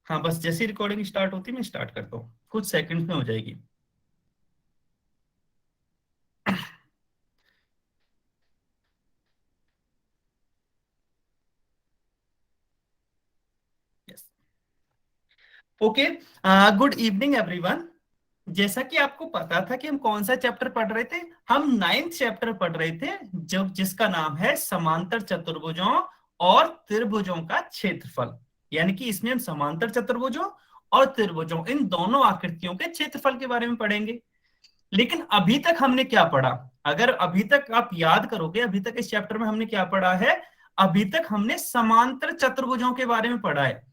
हाँ, बस जैसी रिकॉर्डिंग स्टार्ट होती है मैं स्टार्ट करता हूँ, कुछ सेकंड में हो जाएगी। Okay, good evening everyone. जैसा कि आपको पता था कि हम कौन सा चैप्टर पढ़ रहे थे, हम नाइन्थ चैप्टर पढ़ रहे थे जो जिसका नाम है समांतर चतुर्भुजों और त्रिभुजों का क्षेत्रफल। यानी कि इसमें हम समांतर चतुर्भुजों और त्रिभुजों इन दोनों आकृतियों के क्षेत्रफल के बारे में पढ़ेंगे। लेकिन अभी तक हमने क्या पढ़ा, अगर अभी तक आप याद करोगे, अभी तक इस चैप्टर में हमने क्या पढ़ा है, अभी तक हमने समांतर चतुर्भुजों के बारे में पढ़ा है।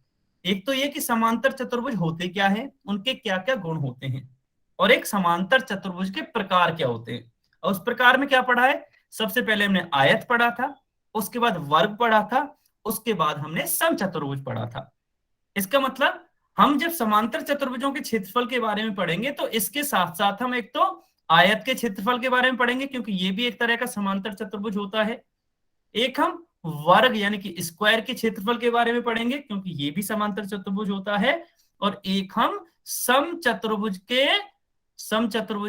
एक तो ये कि समांतर चतुर्भुज होते क्या है, उनके क्या क्या गुण होते हैं, और एक समांतर चतुर्भुज के प्रकार क्या होते हैं। और उस प्रकार में क्या पढ़ा है, सबसे पहले हमने आयत पढ़ा था, उसके बाद वर्ग पढ़ा था, उसके बाद हमने समचतुर्भुज पढ़ा था। इसका मतलब हम जब समांतर चतुर्भुजों के क्षेत्रफल के बारे में पढ़ेंगे तो इसके साथ साथ हम एक तो आयत के क्षेत्रफल के बारे में पढ़ेंगे, क्योंकि ये भी एक तरह का समांतर चतुर्भुज होता है। एक हम वर्ग यानी कि स्क्वायर के क्षेत्रफल के बारे में पढ़ेंगे, क्योंकि ये भी समांतर चतुर्भुज होता है। और एक हम समचतुर्भुज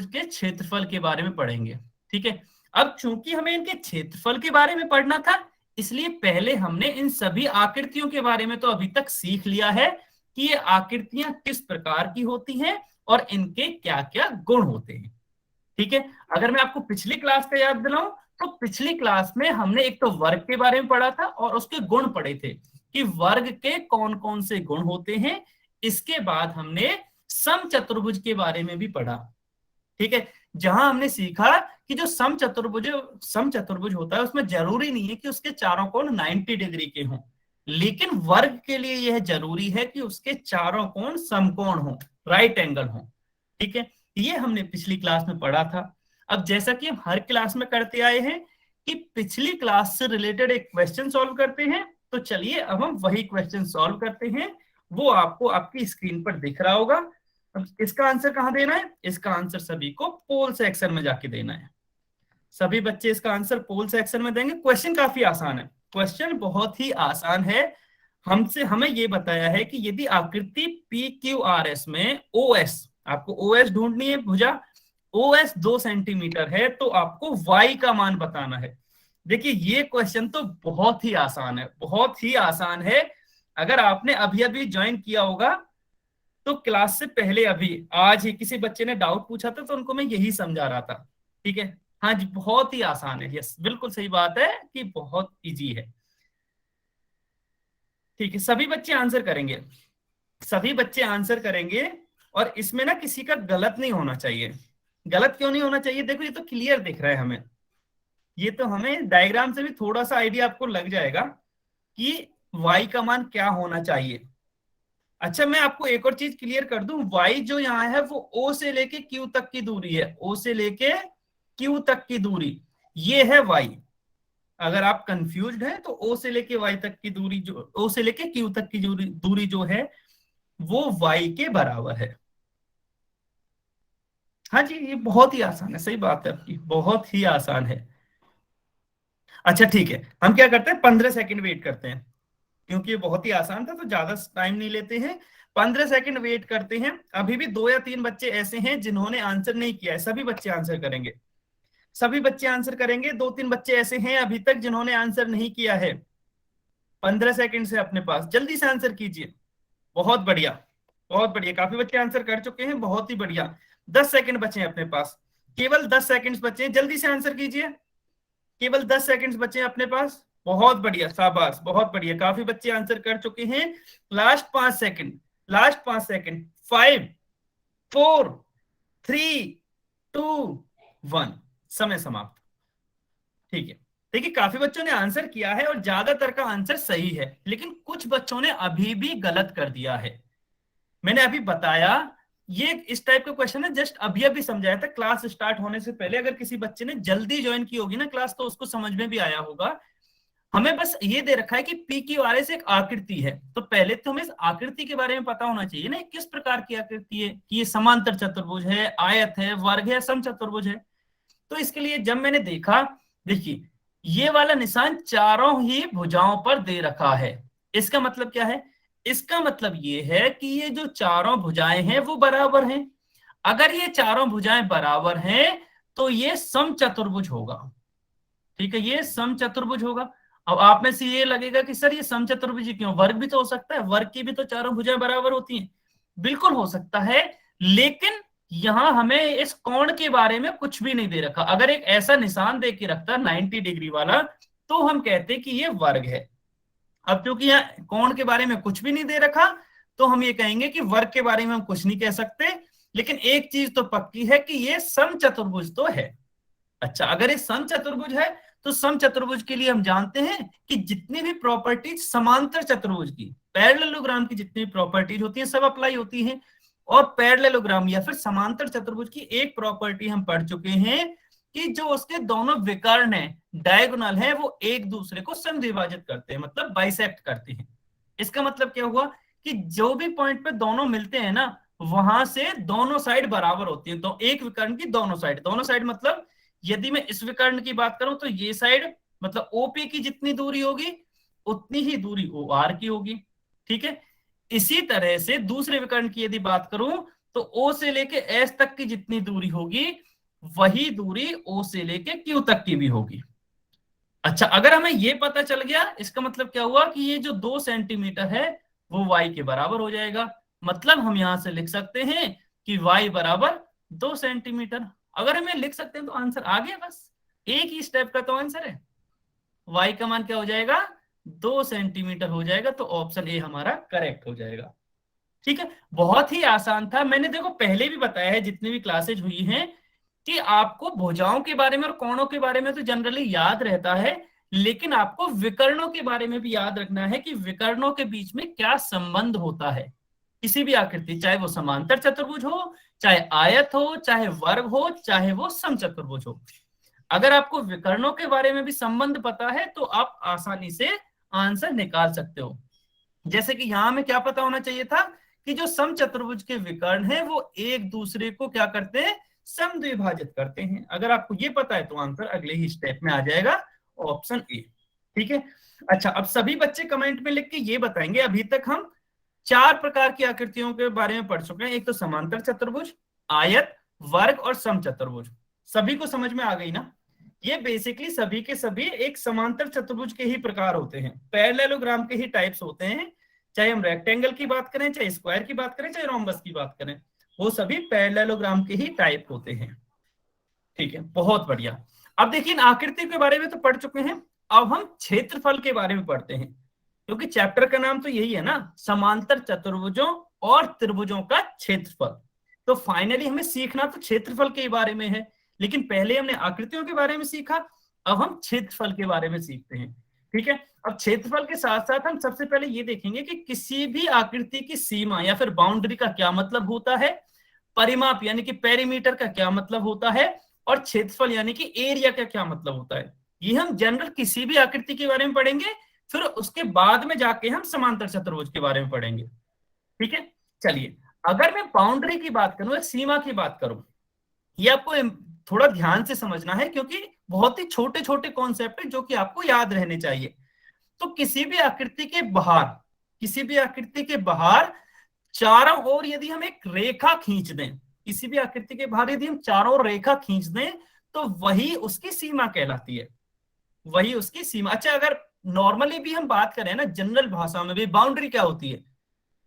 के क्षेत्रफल के बारे में पढ़ेंगे। ठीक है, अब चूंकि हमें इनके क्षेत्रफल के बारे में पढ़ना था, इसलिए पहले हमने इन सभी आकृतियों के बारे में तो अभी तक सीख लिया है कि ये आकृतियां किस प्रकार की होती हैं और इनके क्या क्या गुण होते हैं। ठीक है, अगर मैं आपको पिछली क्लास का याद दिलाऊं तो पिछली क्लास में हमने एक तो वर्ग के बारे में पढ़ा था और उसके गुण पढ़े थे कि वर्ग के कौन कौन से गुण होते हैं। इसके बाद हमने समचतुर्भुज के बारे में भी पढ़ा। ठीक है, जहां हमने सीखा कि जो समचतुर्भुज होता है उसमें जरूरी नहीं है कि उसके चारों कोण 90 डिग्री के हों, लेकिन वर्ग के लिए यह जरूरी है कि उसके चारों कोण समकोण हों, राइट एंगल हों। ठीक है, ये हमने पिछली क्लास में पढ़ा था। अब जैसा कि हम हर क्लास में करते आए हैं कि पिछली क्लास से रिलेटेड एक क्वेश्चन सॉल्व करते हैं, तो चलिए अब हम वही क्वेश्चन सॉल्व करते हैं। वो आपको आपकी स्क्रीन पर दिख रहा होगा। अब इसका आंसर कहाँ देना है, इसका आंसर सभी को पोल सेक्शन में जाके देना है। सभी बच्चे इसका आंसर पोल सेक्शन में देंगे। क्वेश्चन काफी आसान है, क्वेश्चन बहुत ही आसान है। हमें ये बताया है कि यदि आकृति पी क्यू आर एस में ओ एस, आपको ओ एस ढूंढनी है भुजा, ओ एस 2 सेंटीमीटर है, तो आपको वाई का मान बताना है। देखिए ये क्वेश्चन तो बहुत ही आसान है, बहुत ही आसान है। अगर आपने अभी अभी ज्वाइन किया होगा तो क्लास से पहले अभी आज ही किसी बच्चे ने डाउट पूछा था तो उनको मैं यही समझा रहा था। ठीक है, हाँ जी, बहुत ही आसान है, यस बिल्कुल सही बात है कि बहुत इजी है। ठीक है, सभी बच्चे आंसर करेंगे, सभी बच्चे आंसर करेंगे। और इसमें ना किसी का गलत नहीं होना चाहिए। गलत क्यों नहीं होना चाहिए, देखो ये तो क्लियर दिख रहा है हमें, ये तो हमें डायग्राम से भी थोड़ा सा आइडिया आपको लग जाएगा कि y का मान क्या होना चाहिए। अच्छा, मैं आपको एक और चीज क्लियर कर दूं, y जो यहाँ है वो o से लेके q तक की दूरी है, o से लेके q तक की दूरी, ये है y। अगर आप कंफ्यूज्ड हैं तो o से लेके y तक की दूरी, जो o से लेके q तक की दूरी जो है वो y के बराबर है। हाँ जी, ये बहुत ही आसान है, सही बात है आपकी, बहुत ही आसान है। अच्छा ठीक है, हम क्या करते हैं, 15 सेकंड वेट करते हैं, क्योंकि ये बहुत ही आसान था तो ज्यादा टाइम नहीं लेते हैं। 15 सेकंड वेट करते हैं। अभी भी 2 या 3 बच्चे ऐसे हैं जिन्होंने आंसर नहीं किया है, सभी बच्चे आंसर करेंगे, सभी बच्चे आंसर करेंगे। 2-3 बच्चे ऐसे हैं अभी तक जिन्होंने आंसर नहीं किया है। 15 सेकंड से अपने पास, जल्दी से आंसर कीजिए। बहुत बढ़िया, बहुत बढ़िया, काफी बच्चे आंसर कर चुके हैं, बहुत ही बढ़िया। 10 सेकंड बचे हैं अपने पास, केवल 10 सेकंड बचे हैं, जल्दी से आंसर कीजिए। केवल 10 सेकंड बचे हैं अपने पास, बहुत बढ़िया, शाबाश, बहुत बढ़िया, काफी बच्चे आंसर कर चुके हैं। लास्ट 5 सेकंड, लास्ट 5 सेकंड, 5, 4, 3, 2, 1, समय समाप्त। ठीक है, देखिए काफी बच्चों ने आंसर किया है और ज्यादातर का आंसर सही है, लेकिन कुछ बच्चों ने अभी भी गलत कर दिया है। मैंने अभी बताया ये इस टाइप का क्वेश्चन है, जस्ट अभी अभी समझाया था क्लास स्टार्ट होने से पहले। अगर किसी बच्चे ने जल्दी ज्वाइन की होगी ना क्लास तो उसको समझ में भी आया होगा। हमें बस ये दे रखा है कि पी क्यू आर एस एक आकृति है, तो पहले तो हमें इस आकृति के बारे में पता होना चाहिए ना, किस प्रकार की आकृति है, कि ये समांतर चतुर्भुज है, आयत है, वर्ग है, समचतुर्भुज है। तो इसके लिए जब मैंने देखा, देखिए ये वाला निशान चारों ही भुजाओं पर दे रखा है, इसका मतलब क्या है, इसका मतलब ये है कि ये जो चारों भुजाएं हैं वो बराबर हैं। अगर ये चारों भुजाएं बराबर हैं तो ये समचतुर्भुज होगा। ठीक है, ये समचतुर्भुज होगा। अब आप में से ये लगेगा कि सर ये समचतुर्भुज क्यों, वर्ग भी तो हो सकता है, वर्ग की भी तो चारों भुजाएं बराबर होती हैं। बिल्कुल हो सकता है, लेकिन यहां हमें इस कोण के बारे में कुछ भी नहीं दे रखा। अगर एक ऐसा निशान दे के रखता 90 डिग्री वाला तो हम कहते कि ये वर्ग है। अब क्योंकि यहाँ कोण के बारे में कुछ भी नहीं दे रखा तो हम ये कहेंगे कि वर्ग के बारे में हम कुछ नहीं कह सकते, लेकिन एक चीज तो पक्की है कि ये समचतुर्भुज तो है। अच्छा, अगर ये समचतुर्भुज है तो समचतुर्भुज के लिए हम जानते हैं कि जितनी भी प्रॉपर्टीज समांतर चतुर्भुज की, पैरेललोग्राम की जितनी प्रॉपर्टीज होती हैं सब अप्लाई होती हैं। और पैरेललोग्राम या फिर समांतर चतुर्भुज की एक प्रॉपर्टी हम पढ़ चुके हैं कि जो उसके दोनों विकर्ण है, डायगोनल है, वो एक दूसरे को समद्विभाजित करते हैं, मतलब बाइसेक्ट करते हैं। इसका मतलब क्या हुआ कि जो भी पॉइंट पे दोनों मिलते हैं ना, वहां से दोनों साइड बराबर होती है। तो एक विकर्ण की दोनों साइड मतलब यदि मैं इस विकर्ण की बात करूं तो ये साइड मतलब ओपी की जितनी दूरी होगी उतनी ही दूरी ओ आर की होगी। ठीक है, इसी तरह से दूसरे विकर्ण की यदि बात करूं तो ओ से लेके एस तक की जितनी दूरी होगी वही दूरी ओ से लेके क्यू तक की भी होगी। अच्छा, अगर हमें ये पता चल गया, इसका मतलब क्या हुआ कि ये जो 2 सेंटीमीटर है वो y के बराबर हो जाएगा। मतलब हम यहां से लिख सकते हैं कि y बराबर 2 सेंटीमीटर। अगर हमें लिख सकते हैं तो आंसर आ गया, बस एक ही स्टेप का तो आंसर है। y का मान क्या हो जाएगा, 2 सेंटीमीटर हो जाएगा। तो ऑप्शन ए हमारा करेक्ट हो जाएगा। ठीक है, बहुत ही आसान था। मैंने देखो पहले भी बताया है जितनी भी क्लासेज हुई हैं कि आपको भुजाओं के बारे में और कोणों के बारे में तो जनरली याद रहता है, लेकिन आपको विकर्णों के बारे में भी याद रखना है कि विकर्णों के बीच में क्या संबंध होता है। किसी भी आकृति, चाहे वो समांतर चतुर्भुज हो, चाहे आयत हो, चाहे वर्ग हो, चाहे वो समचतुर्भुज हो, अगर आपको विकर्णों के बारे में भी संबंध पता है तो आप आसानी से आंसर निकाल सकते हो। जैसे कि यहां में क्या पता होना चाहिए था कि जो समचतुर्भुज के विकर्ण हैं वो एक दूसरे को क्या करते हैं, समद्विभाजित करते हैं। अगर आपको ये पता है तो आंसर अगले ही स्टेप में आ जाएगा, ऑप्शन ए। ठीक है, अच्छा अब सभी बच्चे कमेंट में लिख के ये बताएंगे, अभी तक हम 4 प्रकार की आकृतियों के बारे में पढ़ चुके हैं। एक तो समांतर चतुर्भुज, आयत, वर्ग और समचतुर्भुज। सभी को समझ में आ गई ना? ये बेसिकली सभी के सभी एक समांतर चतुर्भुज के ही प्रकार होते हैं, पैरेललोग्राम के ही टाइप्स होते हैं। चाहे हम रेक्टेंगल की बात करें, चाहे स्क्वायर की बात करें, चाहे रोम्बस की बात करें, वो सभी पैरेललोग्राम के ही टाइप होते हैं। ठीक है, बहुत बढ़िया। अब देखिए इन आकृति के बारे में तो पढ़ चुके हैं, अब हम क्षेत्रफल के बारे में पढ़ते हैं, क्योंकि चैप्टर का नाम तो यही है ना, समांतर चतुर्भुजों और त्रिभुजों का क्षेत्रफल। तो फाइनली हमें सीखना तो क्षेत्रफल के बारे में है, लेकिन पहले हमने आकृतियों के बारे में सीखा, अब हम क्षेत्रफल के बारे में सीखते हैं। ठीक है, अब क्षेत्रफल के साथ साथ हम सबसे पहले ये देखेंगे कि किसी भी आकृति की सीमा या फिर बाउंड्री का क्या मतलब होता है, परिमाप यानी कि पेरीमीटर का क्या मतलब होता है, और क्षेत्रफल यानी कि एरिया का क्या मतलब होता है। ये हम जनरल किसी भी आकृति के बारे में पढ़ेंगे, फिर उसके बाद में जाके हम समांतर चतुर्भुज के बारे में पढ़ेंगे। ठीक है, चलिए अगर मैं बाउंड्री की बात करूं, सीमा की बात करूं, ये आपको थोड़ा ध्यान से समझना है क्योंकि बहुत ही छोटे छोटे कॉन्सेप्ट है जो कि आपको याद रहने चाहिए। तो किसी भी आकृति के बाहर, किसी भी आकृति के बाहर चारों ओर यदि हम एक रेखा खींच दें, किसी भी आकृति के बाहर यदि हम चारों ओर रेखा खींच दें तो वही उसकी सीमा कहलाती है, वही उसकी सीमा। अच्छा, अगर नॉर्मली भी हम बात करें ना, जनरल भाषा में भी बाउंड्री क्या होती है,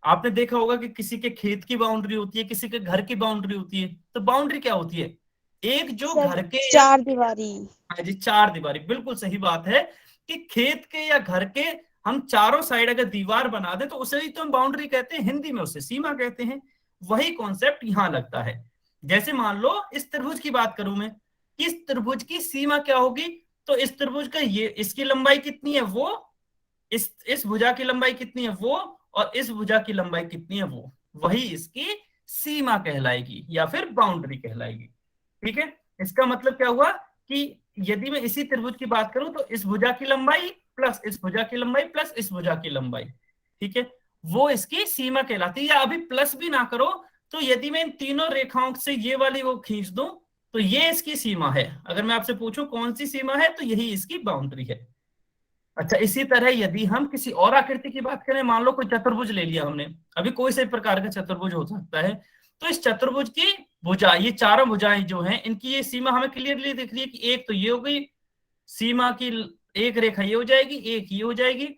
आपने देखा होगा कि किसी के खेत की बाउंड्री होती है, किसी के घर की बाउंड्री होती है। तो बाउंड्री क्या होती है, एक जो घर के चार दीवारी। हाँ जी, चार दीवारी, बिल्कुल सही बात है कि खेत के या घर के हम चारों साइड अगर दीवार बना दे तो उसे ही तो हम बाउंड्री कहते हैं, हिंदी में उसे सीमा कहते हैं। वही कॉन्सेप्ट यहाँ लगता है। जैसे मान लो इस त्रिभुज की बात करूं मैं, इस त्रिभुज की सीमा क्या होगी, तो इस त्रिभुज का ये इसकी लंबाई कितनी है वो, इस भुजा की लंबाई कितनी है वो, और इस भुजा की लंबाई कितनी है वो, वही इसकी सीमा कहलाएगी या फिर बाउंड्री कहलाएगी। ठीक है, इसका मतलब क्या हुआ कि यदि मैं इसी त्रिभुज की बात करूं तो इस भुजा की लंबाई प्लस इस भुजा की लंबाई प्लस इस भुजा की लंबाई, ठीक है, वो इसकी सीमा कहलाती है। या अभी प्लस भी ना करो तो यदि मैं इन तीनों रेखाओं से ये वाली वो खींच दूं तो ये इसकी सीमा है। अगर मैं आपसे पूछूं कौन सी सीमा है तो यही इसकी बाउंड्री है। अच्छा, इसी तरह यदि हम किसी और आकृति की बात करें, मान लो कोई चतुर्भुज ले लिया हमने, अभी कोई से प्रकार का चतुर्भुज हो सकता है, तो इस चतुर्भुज की भुजा, ये चारों भुजाएं जो हैं, इनकी ये सीमा हमें क्लियरली दिख रही है कि एक तो ये हो गई सीमा की, एक रेखा ये हो जाएगी, एक ये हो जाएगी,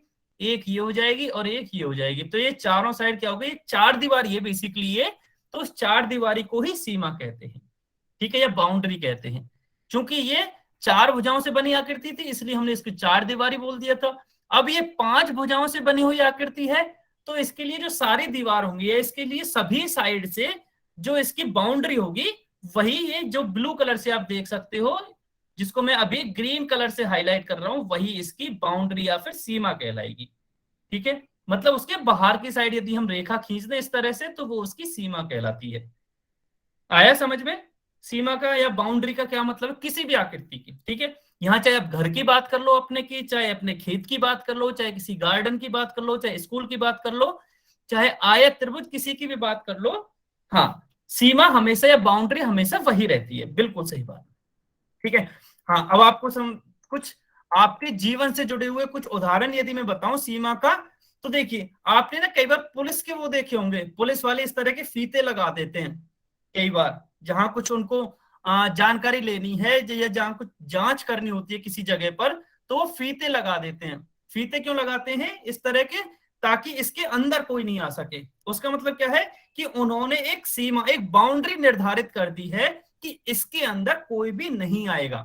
एक ये हो जाएगी और एक ये हो जाएगी। तो ये चारों साइड क्या हो गई, चार दीवारी है बेसिकली ये। तो उस चार दीवारी को ही सीमा कहते हैं, ठीक है, या बाउंड्री कहते हैं। क्योंकि ये चार भुजाओं से बनी आकृति थी, इसलिए हमने इसको चार दीवारी बोल दिया था। अब ये पांच भुजाओं से बनी हुई आकृति है, तो इसके लिए जो सारी दीवार होंगी, इसके लिए सभी साइड से जो इसकी बाउंड्री होगी, वही ये जो ब्लू कलर से आप देख सकते हो, जिसको मैं अभी ग्रीन कलर से हाईलाइट कर रहा हूं, वही इसकी बाउंड्री या फिर सीमा कहलाएगी। ठीक है, मतलब उसके बाहर की साइड यदि हम रेखा खींच दें इस तरह से, तो वो उसकी सीमा कहलाती है। आया समझ में? सीमा का या बाउंड्री का क्या मतलब है, किसी भी आकृति की। ठीक है, यहाँ चाहे आप घर की बात कर लो अपने की, चाहे अपने खेत की बात कर लो, चाहे किसी गार्डन की बात कर लो, चाहे स्कूल की बात कर लो, चाहे आयत त्रिभुज किसी की भी बात कर लो, हाँ, सीमा हमेशा या बाउंड्री हमेशा वही रहती है। बिल्कुल सही बात। ठीक है, हाँ, अब आपको कुछ आपके जीवन से जुड़े हुए कुछ उदाहरण यदि मैं बताऊं सीमा का, तो देखिए, आपने ना कई बार पुलिस के वो देखे होंगे, पुलिस वाले इस तरह के फीते लगा देते हैं कई बार, जहां कुछ उनको जानकारी लेनी है या जहां कुछ जांच करनी होती है किसी जगह पर, तो वो फीते लगा देते हैं। फीते क्यों लगाते हैं इस तरह के, ताकि इसके अंदर कोई नहीं आ सके। उसका मतलब क्या है कि उन्होंने एक सीमा, एक बाउंड्री निर्धारित कर दी है कि इसके अंदर कोई भी नहीं आएगा।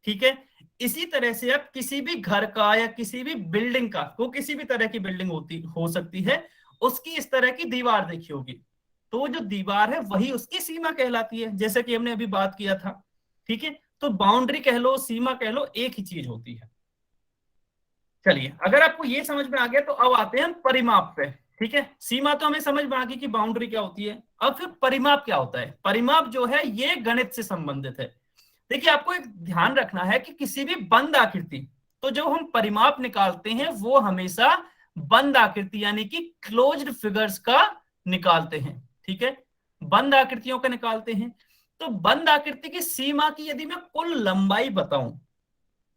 ठीक है, इसी तरह से अब किसी भी घर का या किसी भी बिल्डिंग का, वो किसी भी तरह की बिल्डिंग हो सकती है, उसकी इस तरह की दीवार देखी होगी, तो जो दीवार है वही उसकी सीमा कहलाती है, जैसे कि हमने अभी बात किया था। ठीक है, तो बाउंड्री कह लो, सीमा कह लो, एक ही चीज होती है। चलिए, अगर आपको ये समझ में आ गया, तो अब आते हैं हम परिमाप पे। ठीक है, सीमा तो हमें समझ में आ गई कि बाउंड्री क्या होती है। अब फिर परिमाप क्या होता है। परिमाप जो है ये गणित से संबंधित है। देखिए, आपको एक ध्यान रखना है कि किसी भी बंद आकृति, तो जो हम परिमाप निकालते हैं वो हमेशा बंद आकृति यानी कि क्लोज्ड फिगर्स का निकालते हैं। ठीक है, बंद आकृतियों का निकालते हैं। तो बंद आकृति की सीमा की यदि मैं कुल लंबाई बताऊं,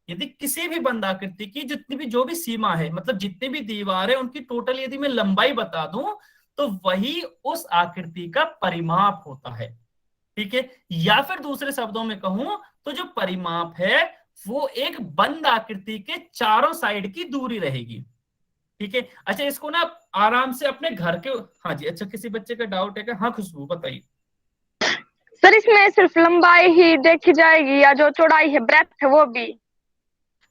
यदि किसी भी बंद आकृति की जितनी भी जो भी सीमा है, मतलब जितनी भी दीवार है उनकी टोटल यदि मैं लंबाई बता दूं, तो वही उस आकृति का परिमाप होता है। ठीक है, या फिर दूसरे शब्दों में कहूं तो जो परिमाप है वो एक बंद आकृति के चारों साइड की दूरी रहेगी। ठीक है, अच्छा, इसको ना आराम से अपने घर के, हाँ जी, अच्छा, किसी बच्चे का डाउट है क्या? हाँ खुशबू, बताइए। सर इसमें सिर्फ लंबाई ही देखी जाएगी या जो चौड़ाई है, ब्रेथ है, वो भी?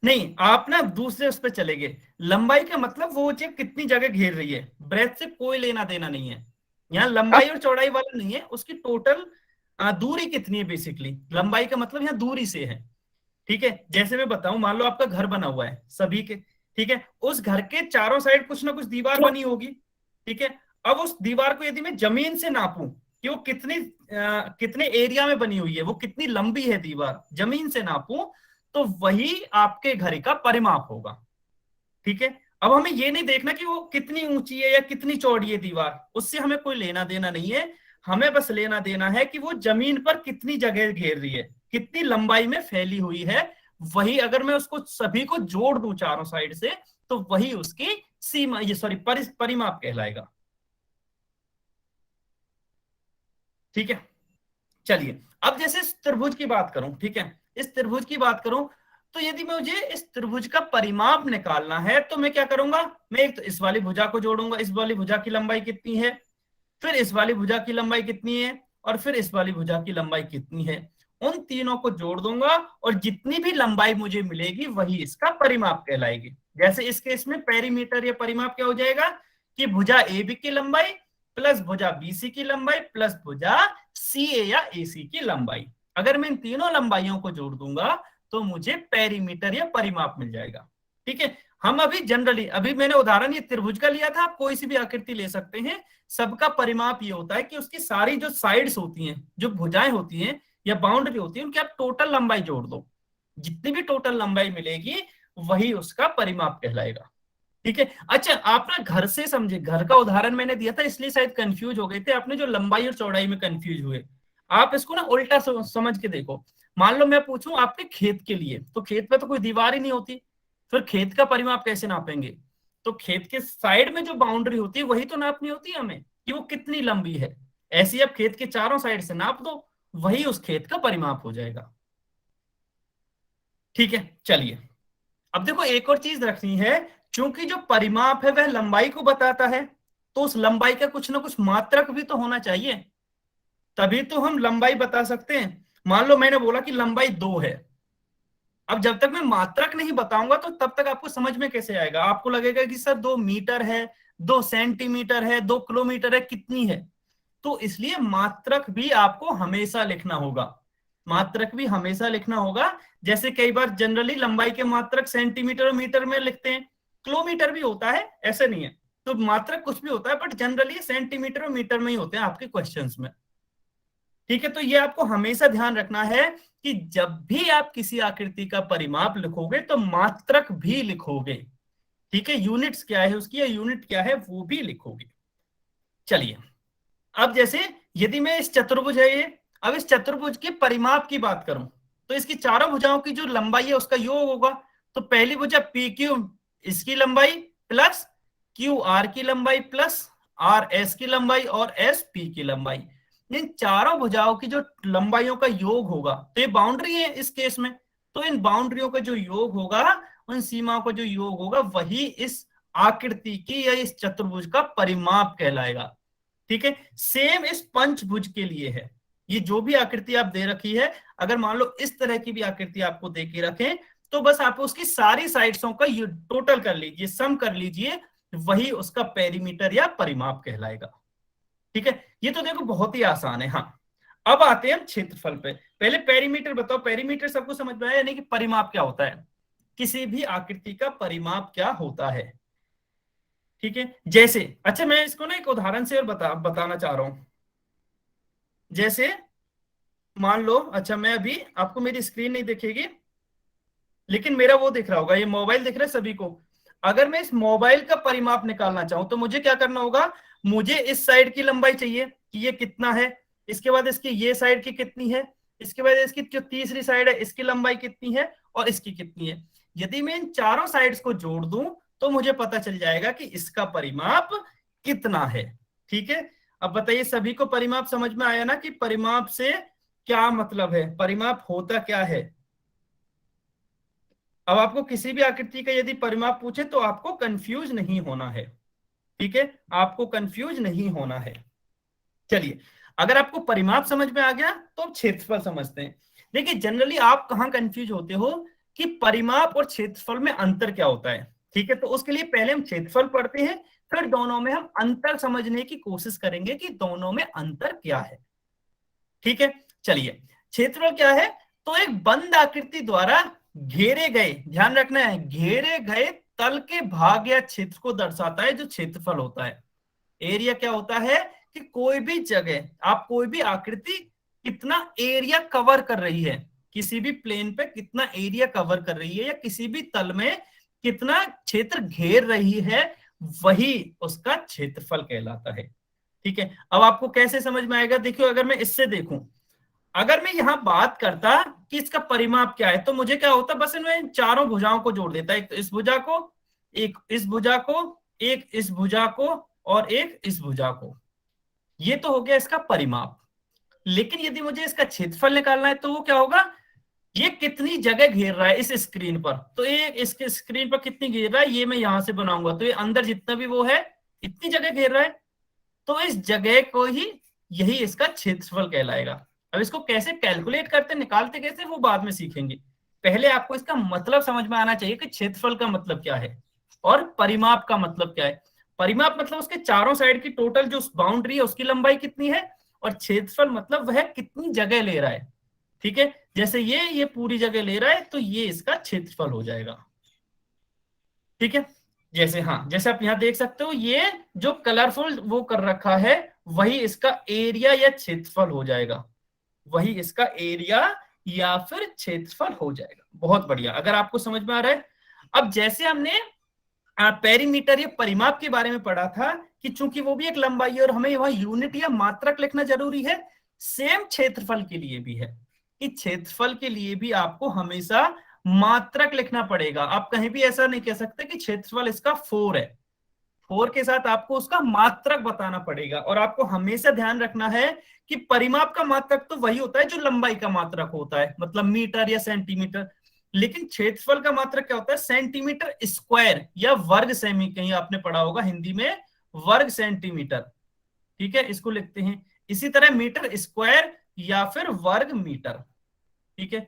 नहीं, आप ना दूसरे उस पर चले गए। लंबाई का मतलब वो चीज कितनी जगह घेर रही है, ब्रेथ से कोई लेना देना नहीं है। यहाँ लंबाई और चौड़ाई वाला नहीं है, उसकी टोटल दूरी कितनी है। बेसिकली लंबाई का मतलब यहाँ दूरी से है। ठीक है, जैसे मैं बताऊं, मान लो आपका घर बना हुआ है सभी के, ठीक है, उस घर के चारों साइड कुछ ना कुछ दीवार बनी होगी। ठीक है, अब उस दीवार को यदि मैं जमीन से नापूं कि वो कितने एरिया में बनी हुई है, वो कितनी लंबी है दीवार, जमीन से नापूं, तो वही आपके घर का परिमाप होगा। ठीक है, अब हमें ये नहीं देखना कि वो कितनी ऊंची है या कितनी चौड़ी है दीवार, उससे हमें कोई लेना देना नहीं है। हमें बस लेना देना है कि वो जमीन पर कितनी जगह घेर रही है, कितनी लंबाई में फैली हुई है। वही अगर मैं उसको सभी को जोड़ दूं चारों साइड से, तो वही उसकी सीमा, ये सॉरी, परिमाप कहलाएगा। ठीक है, चलिए, अब जैसे इस त्रिभुज की बात करूं, ठीक है, इस त्रिभुज की बात करूं, तो यदि मुझे इस त्रिभुज का परिमाप निकालना है, तो मैं क्या करूंगा, मैं एक तो इस वाली भुजा को जोड़ूंगा, इस वाली भुजा की लंबाई कितनी है, फिर इस वाली भुजा की लंबाई कितनी है, और फिर इस वाली भुजा की लंबाई कितनी है, उन तीनों को जोड़ दूंगा, और जितनी भी लंबाई मुझे मिलेगी वही इसका परिमाप कहलाएगी। जैसे इस केस में पेरीमीटर या परिमाप क्या हो जाएगा कि भुजा ए बी की लंबाई प्लस भुजा बीसी की लंबाई प्लस भुजा सी ए या ए सी की लंबाई। अगर मैं इन तीनों लंबाइयों को जोड़ दूंगा तो मुझे पेरीमीटर या परिमाप मिल जाएगा। ठीक है, हम अभी जनरली, अभी मैंने उदाहरण ये त्रिभुज का लिया था, आप कोई सी भी आकृति ले सकते हैं। सबका परिमाप ये होता है कि उसकी सारी जो साइड्स होती हैं, जो भुजाएं होती हैं या बाउंड्री होती है, उनकी आप टोटल लंबाई जोड़ दो, जितनी भी टोटल लंबाई मिलेगी वही उसका परिमाप कहलाएगा। ठीक है, अच्छा, आप ना घर से समझे, घर का उदाहरण मैंने दिया था इसलिए शायद कंफ्यूज हो गए थे आपने, जो लंबाई और चौड़ाई में कंफ्यूज हुए। आप इसको ना उल्टा समझ के देखो। मान लो मैं पूछूं आपके खेत के लिए, तो खेत पे तो कोई दीवार ही नहीं होती, फिर खेत का परिमाप कैसे नापेंगे? तो खेत के साइड में जो बाउंड्री होती है वही तो नापनी होती है हमें कि वो कितनी लंबी है। ऐसे ही आप खेत के चारों साइड से नाप दो, वही उस खेत का परिमाप हो जाएगा। ठीक है, चलिए अब देखो एक और चीज रखनी है, क्योंकि जो परिमाप है वह लंबाई को बताता है, तो उस लंबाई का कुछ ना कुछ मात्रक भी तो होना चाहिए, तभी तो हम लंबाई बता सकते हैं। मान लो मैंने बोला कि लंबाई 2 है, अब जब तक मैं मात्रक नहीं बताऊंगा तो तब तक आपको समझ में कैसे आएगा? आपको लगेगा कि सर 2 मीटर है, 2 सेंटीमीटर है, 2 किलोमीटर है, कितनी है? तो इसलिए मात्रक भी आपको हमेशा लिखना होगा, मात्रक भी हमेशा लिखना होगा। जैसे कई बार जनरली लंबाई के मात्रक सेंटीमीटर और मीटर में लिखते हैं, किलोमीटर भी होता है, ऐसे नहीं है, तो मात्रक कुछ भी होता है, बट जनरली सेंटीमीटर और मीटर में ही होते हैं आपके क्वेश्चंस में। ठीक है, तो ये आपको हमेशा ध्यान रखना है कि जब भी आप किसी आकृति का परिमाप लिखोगे तो मात्रक भी लिखोगे। ठीक है, यूनिट्स क्या है उसकी, या यूनिट क्या है वो भी लिखोगे। चलिए अब जैसे यदि मैं इस चतुर्भुज है ये, अब इस चतुर्भुज के परिमाप की बात करूं तो इसकी चारों भुजाओं की जो लंबाई है उसका योग होगा। तो पहली भुजा पी क्यू, इसकी लंबाई प्लस क्यू आर की लंबाई प्लस आर एस की लंबाई और एस पी की लंबाई, इन चारों भुजाओं की जो लंबाइयों का योग होगा, तो ये बाउंड्री है इस केस में, तो इन बाउंड्रियों का जो योग होगा, उन सीमाओं का जो योग होगा, वही इस आकृति की या इस चतुर्भुज का परिमाप कहलाएगा। ठीक है, सेम इस पंचभुज के लिए है। ये जो भी आकृति आप दे रखी है, अगर मान लो इस तरह की भी आकृति आपको दे के रखें, तो बस आप उसकी सारी साइड्सों का टोटल कर लीजिए, सम कर लीजिए, वही उसका पेरीमीटर या परिमाप कहलाएगा। ठीक है, ये तो देखो बहुत ही आसान है। हाँ, अब आते हैं हम क्षेत्रफल पे। पहले पेरीमीटर बताओ, पेरीमीटर सबको समझ में आया, यानी कि परिमाप क्या होता है, किसी भी आकृति का परिमाप क्या होता है। ठीक है, जैसे अच्छा मैं इसको ना एक उदाहरण से और बताना चाह रहा हूं। जैसे मान लो, अच्छा मैं अभी आपको मेरी स्क्रीन नहीं दिखेगी, लेकिन मेरा वो दिख रहा होगा, ये मोबाइल दिख रहा है सभी को। अगर मैं इस मोबाइल का परिमाप निकालना चाहूं तो मुझे क्या करना होगा, मुझे इस साइड की लंबाई चाहिए कि ये कितना है, इसके बाद इसकी ये साइड की कितनी है, इसके बाद इसकी जो तीसरी साइड है इसकी लंबाई कितनी है और इसकी कितनी है। यदि मैं इन चारों साइड्स को जोड़ दूं तो मुझे पता चल जाएगा कि इसका परिमाप कितना है। ठीक है, अब बताइए सभी को परिमाप समझ में आया ना, कि परिमाप से क्या मतलब है, परिमाप होता क्या है। अब आपको किसी भी आकृति का यदि परिमाप पूछे तो आपको कंफ्यूज नहीं होना है। ठीक है, आपको कंफ्यूज नहीं होना है। चलिए, अगर आपको परिमाप समझ में आ गया तो अब क्षेत्रफल समझते हैं। देखिए जनरली आप कहां कंफ्यूज होते हो कि परिमाप और क्षेत्रफल में अंतर क्या होता है। ठीक है, तो उसके लिए पहले हम क्षेत्रफल पढ़ते हैं, फिर दोनों में हम अंतर समझने की कोशिश करेंगे कि दोनों में अंतर क्या है। ठीक है, चलिए क्षेत्रफल क्या है, तो एक बंद आकृति द्वारा घेरे गए, ध्यान रखना है, घेरे गए तल के भाग या क्षेत्र को दर्शाता है जो क्षेत्रफल होता है। एरिया क्या होता है कि कोई भी जगह, आप कोई भी आकृति कितना एरिया कवर कर रही है, किसी भी प्लेन पे कितना एरिया कवर कर रही है, या किसी भी तल में कितना क्षेत्र घेर रही है, वही उसका क्षेत्रफल कहलाता है। ठीक है, अब आपको कैसे समझ में आएगा, देखियो अगर मैं इससे देखूं, अगर मैं यहां बात करता कि इसका परिमाप क्या है, तो मुझे क्या होता, बस इनमें चारों भुजाओं को जोड़ देता, एक इस भुजा को, एक इस भुजा को, एक इस भुजा को और एक इस भुजा को, ये तो हो गया इसका परिमाप। लेकिन यदि मुझे इसका क्षेत्रफल निकालना है तो वो क्या होगा, ये कितनी जगह घेर रहा है इस स्क्रीन पर, तो ये इसके स्क्रीन पर कितनी घेर रहा है, ये मैं यहां से बनाऊंगा तो ये अंदर जितना भी वो है इतनी जगह घेर रहा है, तो इस जगह को ही, यही इसका क्षेत्रफल कहलाएगा। अब इसको कैसे कैलकुलेट करते, निकालते कैसे, वो बाद में सीखेंगे। पहले आपको इसका मतलब समझ में आना चाहिए कि क्षेत्रफल का मतलब क्या है और परिमाप का मतलब क्या है। परिमाप मतलब उसके चारों साइड की टोटल जो बाउंड्री है उसकी लंबाई कितनी है, और क्षेत्रफल मतलब वह कितनी जगह ले रहा है। ठीक है, जैसे ये पूरी जगह ले रहा है तो ये इसका क्षेत्रफल हो जाएगा। ठीक है, जैसे हाँ, जैसे आप यहां देख सकते हो, ये जो कलरफुल वो कर रखा है वही इसका एरिया या क्षेत्रफल हो जाएगा, वही इसका एरिया या फिर क्षेत्रफल हो जाएगा। बहुत बढ़िया, अगर आपको समझ में आ रहा है। अब जैसे हमने पेरीमीटर या परिमाप के बारे में पढ़ा था कि चूंकि वो भी एक लंबाई है और हमें वहां यूनिट या मात्रक लिखना जरूरी है, सेम क्षेत्रफल के लिए भी है कि क्षेत्रफल के लिए भी आपको हमेशा मात्रक लिखना पड़ेगा। आप कहीं भी ऐसा नहीं कह सकते कि क्षेत्रफल इसका 4 है, 4 के साथ आपको उसका मात्रक बताना पड़ेगा। और आपको हमेशा ध्यान रखना है कि परिमाप का मात्रक तो वही होता है जो लंबाई का मात्रक होता है, मतलब मीटर या सेंटीमीटर। लेकिन क्षेत्रफल का मात्रक क्या होता है? सेंटीमीटर स्क्वायर या वर्ग सेमी, कहीं आपने पढ़ा होगा हिंदी में वर्ग सेंटीमीटर। ठीक है, इसको लिखते हैं। इसी तरह मीटर स्क्वायर या फिर वर्ग मीटर। ठीक है,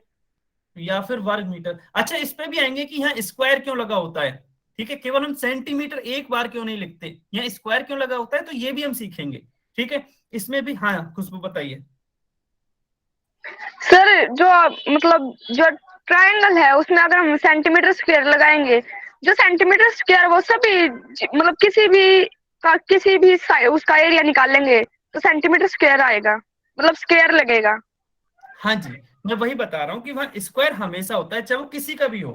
या फिर वर्ग मीटर। अच्छा, इस पे भी आएंगे कि यहाँ स्क्वायर क्यों लगा होता है। ठीक है, केवल हम सेंटीमीटर एक बार क्यों नहीं लिखते, यहाँ स्क्वायर क्यों लगा होता है, तो ये भी हम सीखेंगे। ठीक है, इसमें भी। हाँ खुशबू बताइए। सर जो मतलब जो ट्रायंगल है उसमें अगर हम सेंटीमीटर स्क्वायर लगाएंगे, जो सेंटीमीटर स्क्वायर वो सभी मतलब किसी भी उसका एरिया निकाल लेंगे तो सेंटीमीटर स्क्वायर आएगा, मतलब स्क्वायर लगेगा। हाँ जी, मैं वही बता रहा हूँ कि वहां स्क्वायर हमेशा होता है, चाहे वो किसी का भी हो,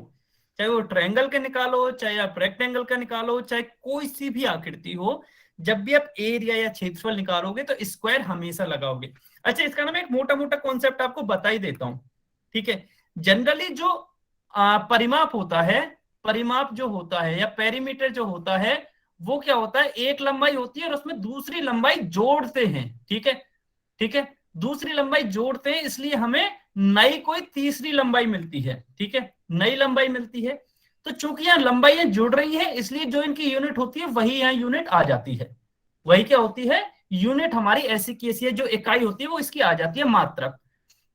चाहे वो ट्रायंगल का निकालो, चाहे आप रेक्टेंगल का निकालो, चाहे कोई सी भी आकृति हो। जब भी आप एरिया या क्षेत्रफल निकालोगे तो स्क्वायर हमेशा लगाओगे। अच्छा, इसका ना मैं एक मोटा मोटा कॉन्सेप्ट आपको बता ही देता हूँ। ठीक है, जनरली जो परिमाप होता है, परिमाप जो होता है या पेरीमीटर जो होता है, वो क्या होता है? एक लंबाई होती है और उसमें दूसरी लंबाई जोड़ते हैं। ठीक है, ठीक है, दूसरी लंबाई जोड़ते हैं, इसलिए हमें नई कोई तीसरी लंबाई मिलती है। ठीक है, नई लंबाई मिलती है। तो चूंकि यहाँ लंबाइयां जुड़ रही है, इसलिए जो इनकी यूनिट होती है वही यहाँ यूनिट आ जाती है। वही क्या होती है? यूनिट हमारी ऐसी की ऐसी है, जो इकाई होती है वो इसकी आ जाती है, मात्रक।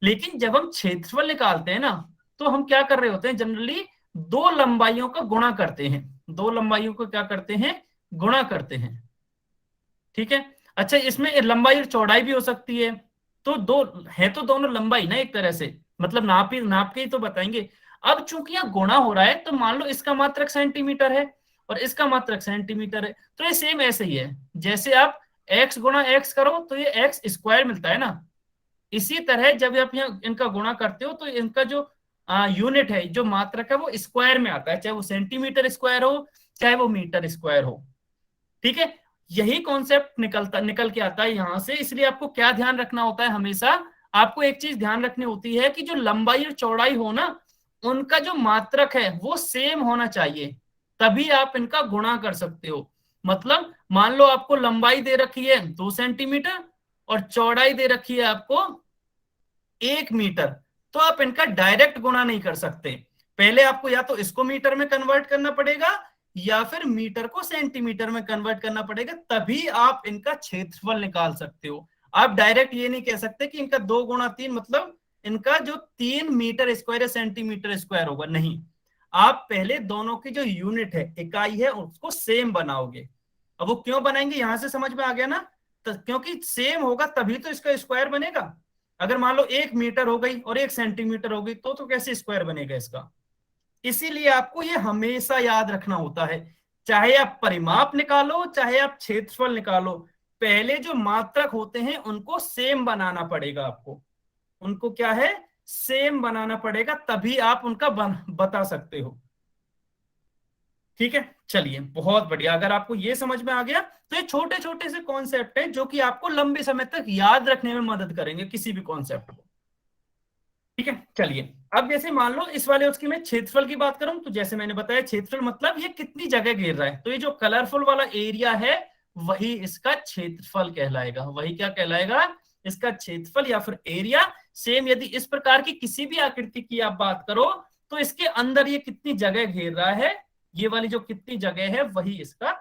लेकिन जब हम क्षेत्रफल निकालते हैं ना, तो हम क्या कर रहे होते हैं? जनरली दो लंबाइयों का गुणा करते हैं, दो लंबाइयों को क्या करते हैं? गुणा करते हैं। ठीक है, अच्छा, इसमें लंबाई और चौड़ाई भी हो सकती है। तो दो है तो दोनों लंबाई ना एक तरह से, मतलब नाप के ही तो बताएंगे। अब चूंकि यहाँ गुणा हो रहा है, तो मान लो इसका मात्रक सेंटीमीटर है और इसका मात्रक सेंटीमीटर है, तो ये सेम ऐसे ही है। जैसे आप x गुणा x करो तो ये x स्क्वायर मिलता है ना, इसी तरह जब आप यहाँ इनका गुणा करते हो तो इनका जो यूनिट है, जो मात्रक है, वो स्क्वायर में आता है, चाहे वो सेंटीमीटर स्क्वायर हो, चाहे वो मीटर स्क्वायर हो। ठीक है, यही कॉन्सेप्ट निकल के आता है यहां से। इसलिए आपको क्या ध्यान रखना होता है? हमेशा आपको एक चीज ध्यान रखनी होती है कि जो लंबाई और चौड़ाई हो ना, उनका जो मात्रक है वो सेम होना चाहिए, तभी आप इनका गुणा कर सकते हो। मतलब मान लो आपको लंबाई दे रखी है 2 सेंटीमीटर और चौड़ाई दे रखी है आपको 1 मीटर, तो आप इनका डायरेक्ट गुणा नहीं कर सकते। पहले आपको या तो इसको मीटर में कन्वर्ट करना पड़ेगा या फिर मीटर को सेंटीमीटर में कन्वर्ट करना पड़ेगा, तभी आप इनका क्षेत्रफल निकाल सकते हो। आप डायरेक्ट ये नहीं कह सकते कि इनका 2 गुणा 3 मतलब इनका जो 3 मीटर स्क्वायर या सेंटीमीटर स्क्वायर होगा, नहीं। आप पहले दोनों की जो यूनिट है, इकाई है, उसको सेम बनाओगे। अब वो क्यों बनाएंगे, यहां से समझ में आ गया ना? तो क्योंकि सेम होगा तभी तो इसका स्क्वायर बनेगा। अगर मान लो 1 मीटर हो गई और 1 सेंटीमीटर हो गई, तो कैसे स्क्वायर बनेगा इसका? इसीलिए आपको ये हमेशा याद रखना होता है, चाहे आप परिमाप निकालो चाहे आप क्षेत्रफल निकालो, पहले जो मात्रक होते हैं उनको सेम बनाना पड़ेगा आपको। उनको क्या है? सेम बनाना पड़ेगा, तभी आप उनका बता सकते हो। ठीक है, चलिए, बहुत बढ़िया। अगर आपको ये समझ में आ गया तो ये छोटे छोटे से कॉन्सेप्ट है जो कि आपको लंबे समय तक याद रखने में मदद करेंगे किसी भी कॉन्सेप्ट को। ठीक है, चलिए। अब जैसे मान लो इस वाले उसकी मैं क्षेत्रफल की बात करूं, तो जैसे मैंने बताया क्षेत्रफल मतलब ये कितनी जगह घेर रहा है, तो ये जो कलरफुल वाला एरिया है वही इसका क्षेत्रफल कहलाएगा। वही क्या कहलाएगा? इसका क्षेत्रफल या फिर एरिया। सेम यदि इस प्रकार की किसी भी आकृति की आप बात करो, तो इसके अंदर ये कितनी जगह घेर रहा है, ये वाली जो कितनी जगह है, वही इसका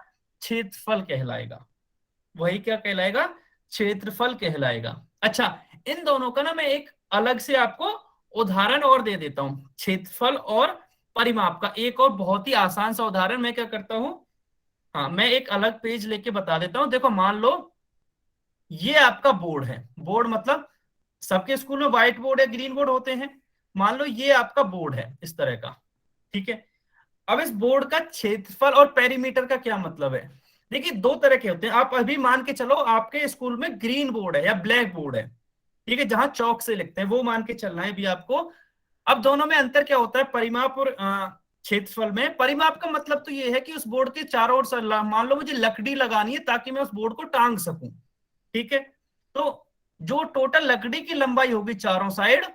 क्षेत्रफल कहलाएगा। वही क्या कहलाएगा? क्षेत्रफल कहलाएगा। अच्छा, इन दोनों का ना मैं एक अलग से आपको उदाहरण और दे देता हूं, क्षेत्रफल और परिमाप का एक और बहुत ही आसान सा उदाहरण मैं क्या करता हूं। हाँ, मैं एक अलग पेज लेके बता देता हूं। देखो, मान लो ये आपका बोर्ड है। बोर्ड मतलब सबके स्कूल में व्हाइट बोर्ड या ग्रीन बोर्ड होते हैं। मान लो ये आपका बोर्ड है इस तरह का। ठीक है, अब इस बोर्ड का क्षेत्रफल और पेरीमीटर का क्या मतलब है? देखिए, दो तरह के होते हैं। आप अभी मान के चलो आपके स्कूल में ग्रीन बोर्ड है या ब्लैक बोर्ड है, ठीक है, जहां चौक से लिखते हैं, वो मान के चलना है भी आपको। अब दोनों में अंतर क्या होता है? परिमाप और क्षेत्रफल में परिमाप का मतलब तो ये है कि उस बोर्ड के चारों ओर मान लो मुझे लकड़ी लगानी है ताकि मैं उस बोर्ड को टांग सकूं। ठीक है, तो जो टोटल लकड़ी की लंबाई होगी चारों साइड,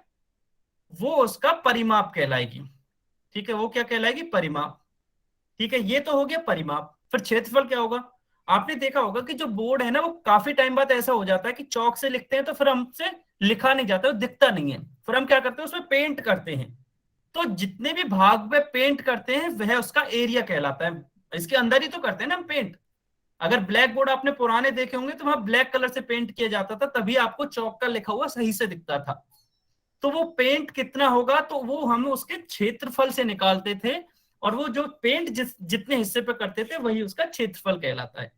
वो उसका परिमाप कहलाएगी। ठीक है, वो क्या कहलाएगी, परिमाप। ठीक है, ये तो हो गया परिमाप। फिर क्षेत्रफल क्या होगा? आपने देखा होगा कि जो बोर्ड है ना, वो काफी टाइम बाद ऐसा हो जाता है कि चौक से लिखते हैं तो फिर हमसे लिखा नहीं जाता, वो दिखता नहीं है। फिर हम क्या करते हैं, उसमें पेंट करते हैं। तो जितने भी भाग पे पेंट करते हैं वह उसका एरिया कहलाता है। इसके अंदर ही तो करते हैं ना हम पेंट। अगर ब्लैक बोर्ड आपने पुराने देखे होंगे तो वहां ब्लैक कलर से पेंट किया जाता था, तभी आपको चौक का लिखा हुआ सही से दिखता था। तो वो पेंट कितना होगा, तो वो हम उसके क्षेत्रफल से निकालते थे। और वो जो पेंट जितने हिस्से पे करते थे वही उसका क्षेत्रफल कहलाता है।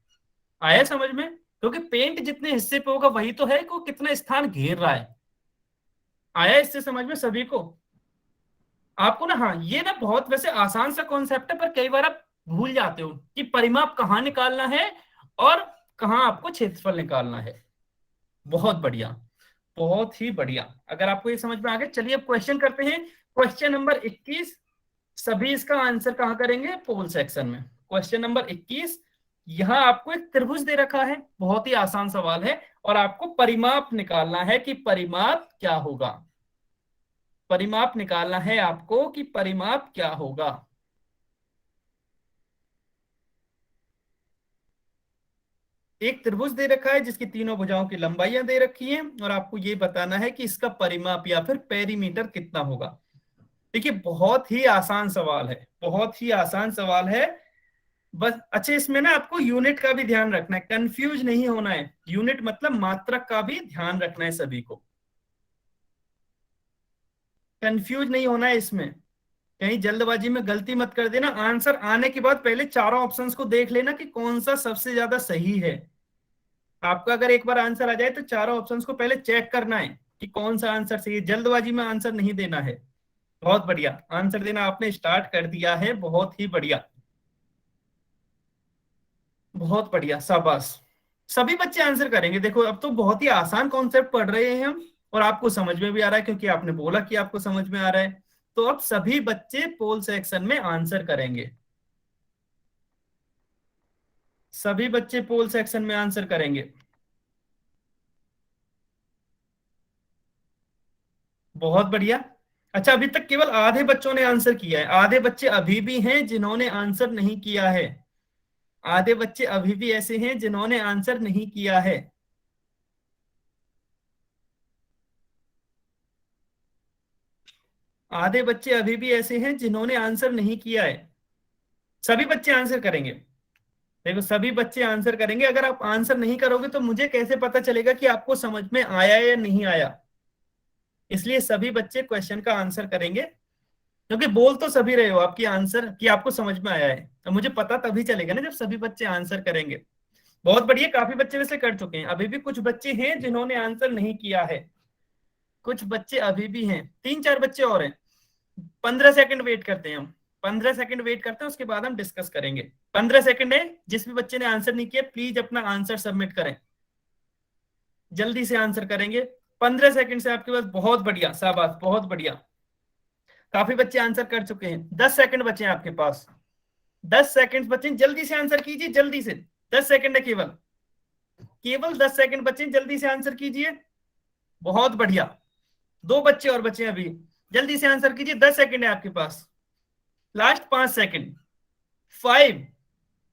आया समझ में? क्योंकि पेंट जितने हिस्से पे होगा वही तो है कि वो कितना स्थान घेर रहा है। आया इससे समझ में सभी को? आपको ना, हाँ, ये ना बहुत वैसे आसान सा कॉन्सेप्ट है, पर कई बार आप भूल जाते हो कि परिमाप कहाँ निकालना है और कहाँ आपको क्षेत्रफल निकालना है। बहुत बढ़िया, बहुत ही बढ़िया। अगर आपको ये समझ में आ गया, चलिए अब क्वेश्चन करते हैं। Question number 21। सभी इसका आंसर कहाँ करेंगे, पोल सेक्शन में। Question number 21। यहां आपको एक त्रिभुज दे रखा है, बहुत ही आसान सवाल है, और आपको परिमाप निकालना है कि परिमाप क्या होगा। परिमाप निकालना है आपको कि परिमाप क्या होगा। एक त्रिभुज दे रखा है जिसकी तीनों भुजाओं की लंबाइयां दे रखी हैं, और आपको ये बताना है कि इसका परिमाप या फिर पेरीमीटर कितना होगा। देखिए, बहुत ही आसान सवाल है, बहुत ही आसान सवाल है। बस अच्छा, इसमें ना आपको यूनिट का भी ध्यान रखना है, कंफ्यूज नहीं होना है। यूनिट मतलब मात्रक का भी ध्यान रखना है सभी को। कंफ्यूज नहीं होना है इसमें, कहीं जल्दबाजी में गलती मत कर देना। आंसर आने के बाद पहले चारों ऑप्शंस को देख लेना कि कौन सा सबसे ज्यादा सही है। आपका अगर एक बार आंसर आ जाए तो चारों ऑप्शंस को पहले चेक करना है कि कौन सा आंसर सही है। जल्दबाजी में आंसर नहीं देना है। बहुत बढ़िया, आंसर देना आपने स्टार्ट कर दिया है, बहुत ही बढ़िया, बहुत बढ़िया, शाबाश। सभी बच्चे आंसर करेंगे। देखो, अब तो बहुत ही आसान कॉन्सेप्ट पढ़ रहे हैं हम, और आपको समझ में भी आ रहा है क्योंकि आपने बोला कि आपको समझ में आ रहा है। तो अब सभी बच्चे पोल सेक्शन में आंसर करेंगे। सभी बच्चे पोल सेक्शन में आंसर करेंगे। बहुत बढ़िया। अच्छा, अभी तक केवल आधे बच्चों ने आंसर किया है। आधे बच्चे अभी भी हैं जिन्होंने आंसर नहीं किया है। आधे बच्चे अभी भी ऐसे हैं जिन्होंने आंसर नहीं किया है। आधे बच्चे अभी भी ऐसे हैं जिन्होंने आंसर नहीं किया है। सभी बच्चे आंसर करेंगे। देखो, सभी बच्चे आंसर करेंगे। अगर आप आंसर नहीं करोगे तो मुझे कैसे पता चलेगा कि आपको समझ में आया या नहीं आया। इसलिए सभी बच्चे क्वेश्चन का आंसर करेंगे, क्योंकि बोल तो सभी रहे हो आपकी आंसर कि आपको समझ में आया है, तो मुझे पता तभी चलेगा ना जब सभी बच्चे आंसर करेंगे। बहुत बढ़िया, काफी बच्चे वैसे कर चुके हैं। अभी भी कुछ बच्चे हैं जिन्होंने आंसर नहीं किया है। कुछ बच्चे अभी भी हैं, 3-4 बच्चे और हैं। 15 सेकंड वेट करते हैं हम। 15 सेकंड वेट करते हैं, उसके बाद हम डिस्कस करेंगे। 15 सेकंड है। जिस भी बच्चे ने आंसर नहीं किया प्लीज अपना आंसर सबमिट करें, जल्दी से आंसर करेंगे। 15 सेकंड से आपके पास, बहुत बढ़िया, शाबाश, बहुत बढ़िया। काफी बच्चे आंसर कर चुके हैं। 10 सेकंड बचे हैं आपके पास। 10 सेकंड बचे, जल्दी से आंसर कीजिए, जल्दी से। 10 सेकंड है केवल, केवल 10 सेकंड बचे, जल्दी से आंसर कीजिए। बहुत बढ़िया। 2 बच्चे और बचे हैं अभी, जल्दी से आंसर कीजिए। 10 सेकंड है आपके पास। Last 5 second. 5,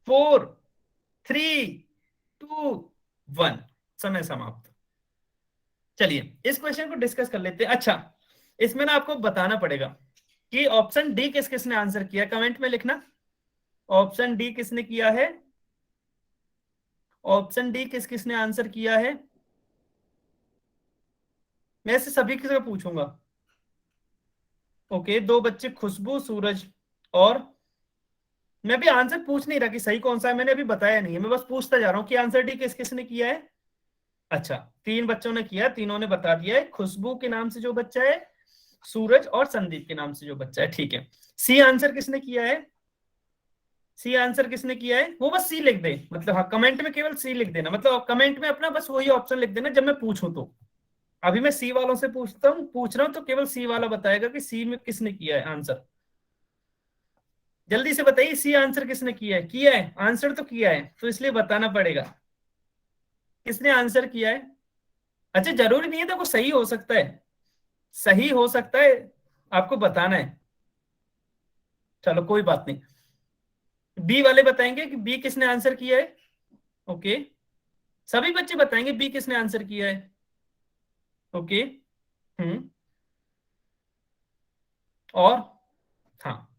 4, 3, 2, 1। समय समाप्त। चलिए इस क्वेश्चन को डिस्कस कर लेते हैं। अच्छा, इसमें ना आपको बताना पड़ेगा कि ऑप्शन डी किस किसने आंसर किया। कमेंट में लिखना, ऑप्शन डी किसने किया है। ऑप्शन डी किस किसने आंसर किया है। मैं ऐसे सभी किसी को पूछूंगा। ओके, 2 बच्चे, खुशबू, सूरज, और मैं भी आंसर पूछ नहीं रहा कि सही कौन सा है, मैंने अभी बताया नहीं है, मैं बस पूछता जा रहा हूँ कि आंसर डी किस किसने किया है। अच्छा, 3 बच्चों ने किया, तीनों ने बता दिया है। खुशबू के नाम से जो बच्चा है, सूरज और संदीप के नाम से जो बच्चा है। ठीक है, सी आंसर किसने किया है। सी आंसर किसने किया है, वो बस सी लिख दे, मतलब हाँ, कमेंट में केवल सी लिख देना, मतलब कमेंट में अपना बस वही ऑप्शन लिख देना जब मैं पूछूं तो। अभी मैं सी वालों से पूछ रहा हूँ तो केवल सी वाला बताएगा कि सी में किसने किया है आंसर। जल्दी से बताइए, सी आंसर किसने किया है। किया है, आंसर तो किया है, तो इसलिए बताना पड़ेगा किसने आंसर किया है। अच्छा, जरूरी नहीं है, तो वो सही हो सकता है, सही हो सकता है, आपको बताना है। चलो कोई बात नहीं, बी वाले बताएंगे कि बी किसने आंसर किया है। ओके, सभी बच्चे बताएंगे बी किसने आंसर किया है। ओके। और हाँ,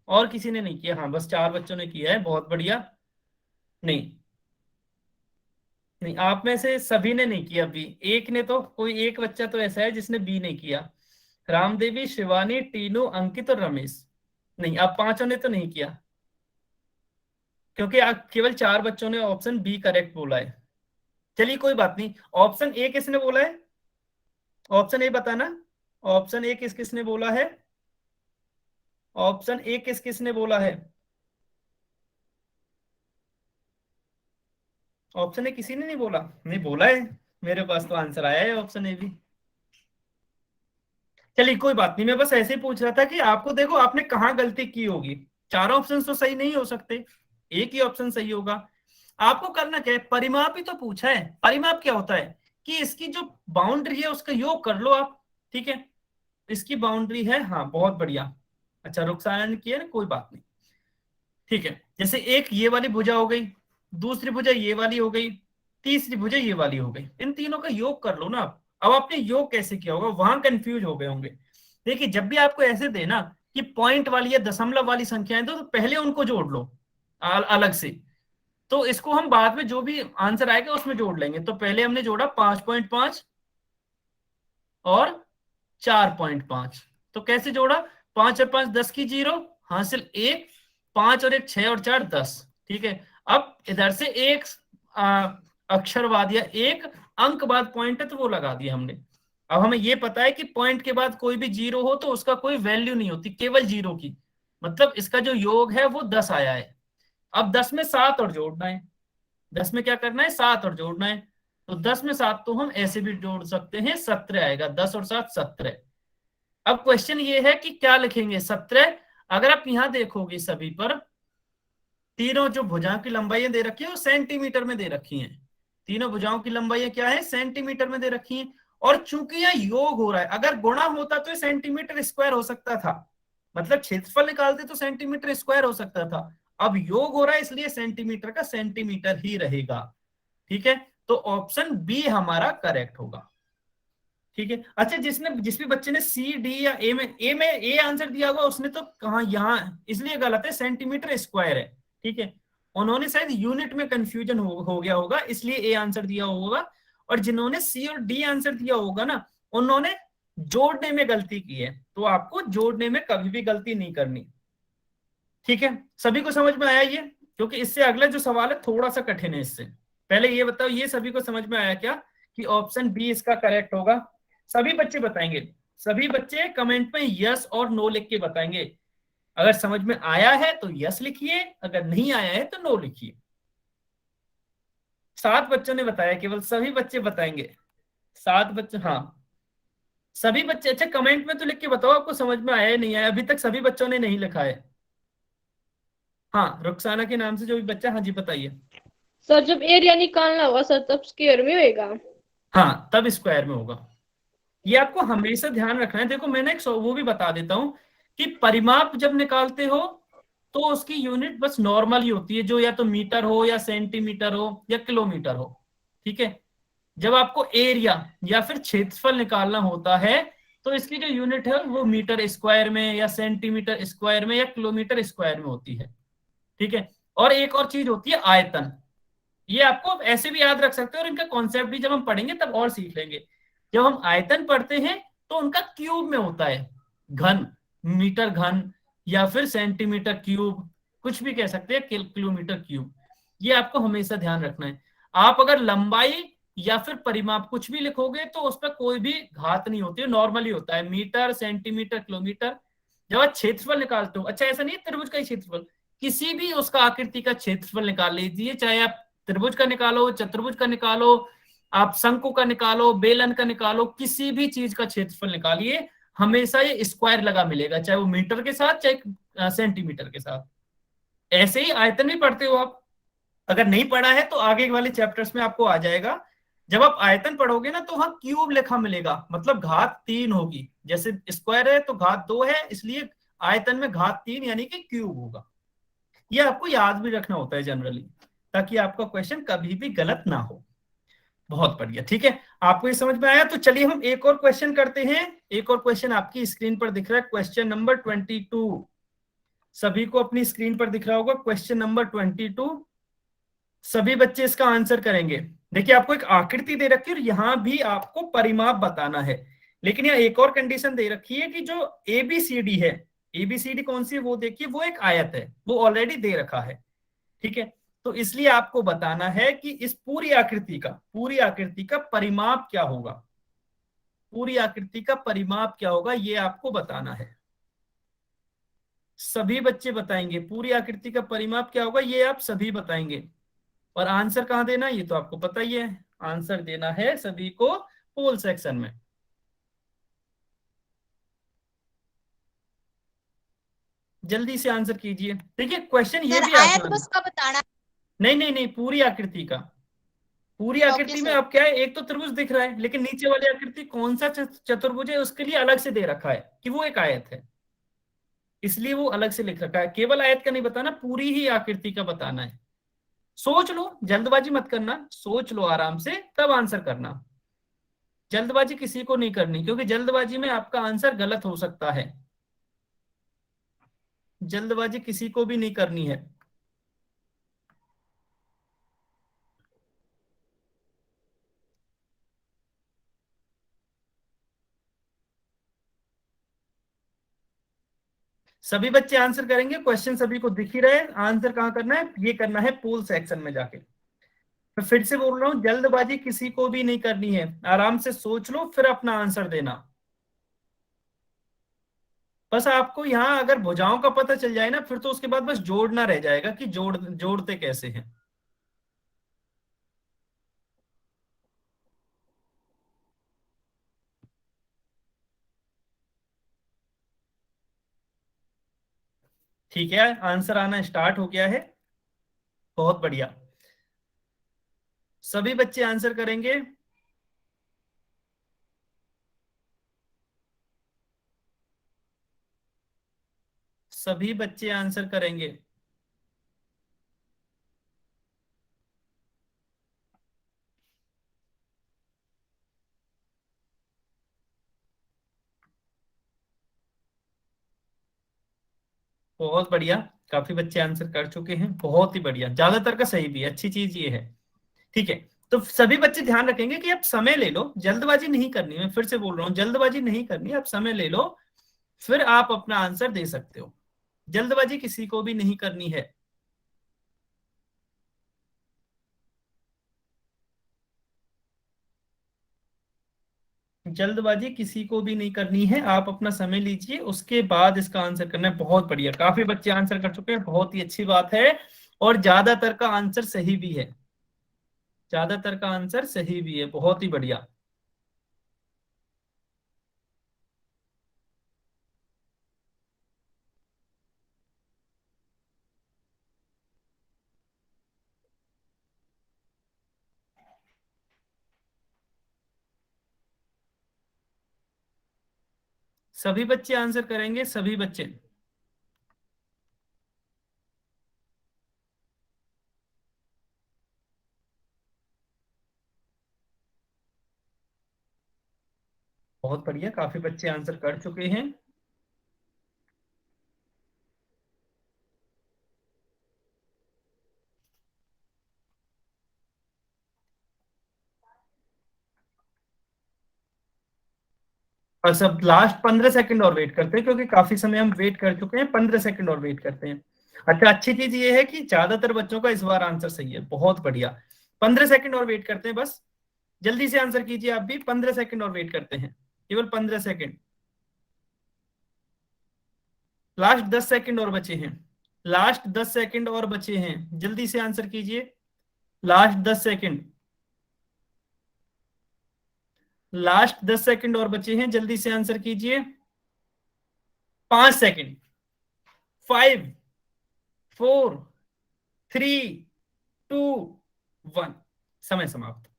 और किसी ने नहीं किया, हाँ बस 4 बच्चों ने किया है, बहुत बढ़िया। नहीं, नहीं आप में से सभी ने नहीं किया बी, एक ने तो, कोई एक बच्चा तो ऐसा है जिसने बी नहीं किया। रामदेवी, शिवानी, टीनू, अंकित और रमेश। नहीं, आप पांचों ने तो नहीं किया, क्योंकि आप केवल 4 बच्चों ने ऑप्शन बी करेक्ट बोला है। चलिए कोई बात नहीं, ऑप्शन ए किसने बोला है, ऑप्शन ए बताना, ऑप्शन ए किस किसने बोला है, ऑप्शन ए किस किसने बोला है, ऑप्शन ए किसी ने नहीं बोला, नहीं बोला है, मेरे पास तो आंसर आया है ऑप्शन ए भी। चलिए कोई बात नहीं, मैं बस ऐसे ही पूछ रहा था कि आपको, देखो आपने कहाँ गलती की होगी, चारों ऑप्शन तो सही नहीं हो सकते, एक ही ऑप्शन सही होगा। आपको करना क्या है, परिमाप ही तो पूछा है, परिमाप क्या होता है कि इसकी जो बाउंड्री है उसका योग कर लो आप, ठीक है, इसकी बाउंड्री है, हाँ बहुत बढ़िया। अच्छा रुखसाना ने किया ना, कोई बात नहीं, ठीक है, जैसे एक ये वाली भुजा हो गई, दूसरी भुजा ये वाली हो गई, तीसरी भुजा ये वाली हो गई, इन तीनों का योग कर लो ना आप। अब आपने योग कैसे किया होगा, वहां कंफ्यूज हो गए होंगे। देखिए जब भी आपको ऐसे देना कि पॉइंट वाली या दशमलव वाली संख्याएं दो, तो पहले उनको जोड़ लो अलग से, तो इसको हम बाद में जो भी आंसर आएगा उसमें जोड़ लेंगे। तो पहले हमने जोड़ा 5.5 और 4.5, तो कैसे जोड़ा, 5 और 5 10 की जीरो, हासिल 1, 5 और 1 6 और 4 10, ठीक है। अब इधर से एक अक्षर बाद या एक अंक बाद पॉइंट है तो वो लगा दिया हमने। अब हमें ये पता है कि पॉइंट के बाद कोई भी जीरो हो तो उसका कोई वैल्यू नहीं होती, केवल जीरो की, मतलब इसका जो योग है वो 10 आया है। अब 10 में 7 और जोड़ना है, 10 में क्या करना है, 7 और जोड़ना है, तो 10 में 7 तो हम ऐसे भी जोड़ सकते हैं, 17 आएगा, 10 और 7 17। अब क्वेश्चन ये है कि क्या लिखेंगे, 17। अगर आप यहां देखोगे सभी पर, तीनों जो भुजाओं की लंबाइयां दे रखी है वो सेंटीमीटर में दे रखी हैं, तीनों भुजाओं की लंबाइयां क्या है, सेंटीमीटर में दे रखी हैं। और चूंकि यह योग हो रहा है, अगर गुणा होता तो ये सेंटीमीटर स्क्वायर हो सकता था, मतलब क्षेत्रफल निकालते तो सेंटीमीटर स्क्वायर हो सकता था। अब योग हो रहा है इसलिए सेंटीमीटर का सेंटीमीटर ही रहेगा, ठीक है, तो ऑप्शन बी हमारा करेक्ट होगा, ठीक है। अच्छा, जिस भी बच्चे ने सी डी या ए आंसर दिया होगा उसने तो कहा यहाँ, इसलिए गलत है, सेंटीमीटर स्क्वायर है, ठीक है, उन्होंने शायद यूनिट में कंफ्यूजन हो गया होगा इसलिए ए आंसर दिया होगा। और जिन्होंने सी और डी आंसर दिया होगा ना, उन्होंने जोड़ने में गलती की है, तो आपको जोड़ने में कभी भी गलती नहीं करनी, ठीक है। सभी को समझ में आया ये, क्योंकि इससे अगला जो सवाल है थोड़ा सा कठिन है, इससे पहले ये बताओ, ये सभी को समझ में आया क्या कि ऑप्शन बी इसका करेक्ट होगा। सभी बच्चे बताएंगे, सभी बच्चे कमेंट में यस और नो लिख के बताएंगे, अगर समझ में आया है तो यस लिखिए, अगर नहीं आया है तो नो लिखिए। 7 बच्चों ने बताया केवल, सभी बच्चे बताएंगे, 7 बच्चे, हाँ सभी बच्चे। अच्छा कमेंट में तो लिख के बताओ आपको समझ में आया है नहीं आया, अभी तक सभी बच्चों ने नहीं लिखा है। हाँ रुखसाना के नाम से जो भी बच्चा, हाँ जी बताइए। सर जब एरिया निकालना होगा सर तब स्क्वायर में होएगा। हाँ तब स्क्वायर में होगा, ये आपको हमेशा ध्यान रखना है। देखो मैंने एक वो भी बता देता हूं कि परिमाप जब निकालते हो तो उसकी यूनिट बस नॉर्मल ही होती है, जो या तो मीटर हो या सेंटीमीटर हो या किलोमीटर हो, ठीक है। जब आपको एरिया या फिर क्षेत्रफल निकालना होता है तो इसकी जो यूनिट है वो मीटर स्क्वायर में या सेंटीमीटर स्क्वायर में या किलोमीटर स्क्वायर में होती है, ठीक है। और एक और चीज होती है आयतन, ये आपको ऐसे भी याद रख सकते हो और इनका कॉन्सेप्ट भी जब हम पढ़ेंगे तब और सीख लेंगे। जब हम आयतन पढ़ते हैं तो उनका क्यूब में होता है, घन, मीटर घन या फिर सेंटीमीटर क्यूब, कुछ भी कह सकते हैं, किलोमीटर क्यूब, ये आपको हमेशा ध्यान रखना है। आप अगर लंबाई या फिर परिमाप कुछ भी लिखोगे तो उस पर कोई भी घात नहीं होती है, नॉर्मली होता है, मीटर सेंटीमीटर किलोमीटर। जब आप क्षेत्रफल निकालते हो, अच्छा ऐसा नहीं है त्रिभुज का ही क्षेत्रफल, किसी भी उसका आकृति का क्षेत्रफल निकाल लीजिए, चाहे आप त्रिभुज का निकालो, चतुर्भुज का निकालो, आप शंकु का निकालो, बेलन का निकालो, किसी भी चीज का क्षेत्रफल निकालिए, हमेशा ये स्क्वायर लगा मिलेगा, चाहे वो मीटर के साथ चाहे सेंटीमीटर के साथ। ऐसे ही आयतन भी पढ़ते हो आप, अगर नहीं पढ़ा है तो आगे वाले चैप्टर्स में आपको आ जाएगा। जब आप आयतन पढ़ोगे ना तो वहां क्यूब लिखा मिलेगा, मतलब घात 3 होगी, जैसे स्क्वायर है तो घात 2 है, इसलिए आयतन में घात 3 यानी कि क्यूब होगा। ये आपको याद भी रखना होता है जनरली, ताकि आपका क्वेश्चन कभी भी गलत ना हो। बहुत बढ़िया, ठीक है, आपको ये समझ में आया। तो चलिए हम एक और क्वेश्चन करते हैं। एक और क्वेश्चन आपकी स्क्रीन पर दिख रहा है, क्वेश्चन नंबर 22। सभी को अपनी स्क्रीन पर दिख रहा होगा क्वेश्चन नंबर 22। सभी बच्चे इसका आंसर करेंगे। देखिए आपको एक आकृति दे रखी है और यहां भी आपको परिमाप बताना है, लेकिन यहाँ एक और कंडीशन दे रखी है कि जो एबीसीडी है, एबीसीडी कौन सी है वो देखिए, वो एक आयत है, वो ऑलरेडी दे रखा है, ठीक है। तो इसलिए आपको बताना है कि इस पूरी आकृति का परिमाप क्या होगा, पूरी आकृति का परिमाप क्या होगा, ये आपको बताना है। सभी बच्चे बताएंगे पूरी आकृति का परिमाप क्या होगा, ये आप सभी बताएंगे। और आंसर कहां देना है ये तो आपको पता ही है, आंसर देना है सभी को पोल सेक्शन में। जल्दी से आंसर कीजिए। देखिए क्वेश्चन ये भी आयत आसान है। बस का बताना। नहीं नहीं नहीं, पूरी आकृति का। पूरी आकृति में सर। अब क्या है, एक तो त्रिभुज दिख रहा है, लेकिन नीचे वाली आकृति कौन सा चतुर्भुज है उसके लिए अलग से दे रखा है कि वो एक आयत है, इसलिए वो अलग से लिख रखा है। केवल आयत का नहीं बताना, पूरी ही आकृति का बताना है। सोच लो, जल्दबाजी मत करना, सोच लो आराम से तब आंसर करना। जल्दबाजी किसी को नहीं करनी, क्योंकि जल्दबाजी में आपका आंसर गलत हो सकता है। जल्दबाजी किसी को भी नहीं करनी है। सभी बच्चे आंसर करेंगे, क्वेश्चन सभी को दिख ही रहे। आंसर कहां करना है, ये करना है पोल सेक्शन में जाके। मैं फिर से बोल रहा हूं, जल्दबाजी किसी को भी नहीं करनी है, आराम से सोच लो फिर अपना आंसर देना। बस आपको यहां अगर भुजाओं का पता चल जाए ना, फिर तो उसके बाद बस जोड़ना रह जाएगा कि जोड़ते कैसे हैं। ठीक है, आंसर आना स्टार्ट हो गया है, बहुत बढ़िया। सभी बच्चे आंसर करेंगे। सभी बच्चे आंसर करेंगे। बहुत बढ़िया, काफी बच्चे आंसर कर चुके हैं, बहुत ही बढ़िया, ज्यादातर का सही भी है, अच्छी चीज ये है। ठीक है, तो सभी बच्चे ध्यान रखेंगे कि आप समय ले लो, जल्दबाजी नहीं करनी। मैं फिर से बोल रहा हूँ, जल्दबाजी नहीं करनी, आप समय ले लो, फिर आप अपना आंसर दे सकते हो। जल्दबाजी किसी को भी नहीं करनी है। जल्दबाजी किसी को भी नहीं करनी है, आप अपना समय लीजिए, उसके बाद इसका आंसर करना है। बहुत बढ़िया, काफी बच्चे आंसर कर चुके हैं, बहुत ही अच्छी बात है। और ज्यादातर का आंसर सही भी है, ज्यादातर का आंसर सही भी है, बहुत ही बढ़िया। सभी बच्चे आंसर करेंगे, सभी बच्चे। बहुत बढ़िया, काफी बच्चे आंसर कर चुके हैं। और सब लास्ट 15 सेकंड और वेट करते हैं, क्योंकि काफी समय हम वेट कर चुके हैं, 15 सेकंड और वेट करते हैं। अच्छा, अच्छी चीज ये है कि ज्यादातर बच्चों का इस बार आंसर सही है, बहुत बढ़िया। 15 सेकंड और वेट करते हैं बस, जल्दी से आंसर कीजिए आप भी। 15 सेकंड और वेट करते हैं, केवल 15 सेकंड। लास्ट 10 सेकंड और बचे हैं, लास्ट 10 सेकंड और बचे हैं, जल्दी से आंसर कीजिए। लास्ट 10 सेकंड, लास्ट 10 सेकंड और बचे हैं, जल्दी से आंसर कीजिए। 5 सेकंड, 5, 4, 3, 2, 1, समय समाप्त।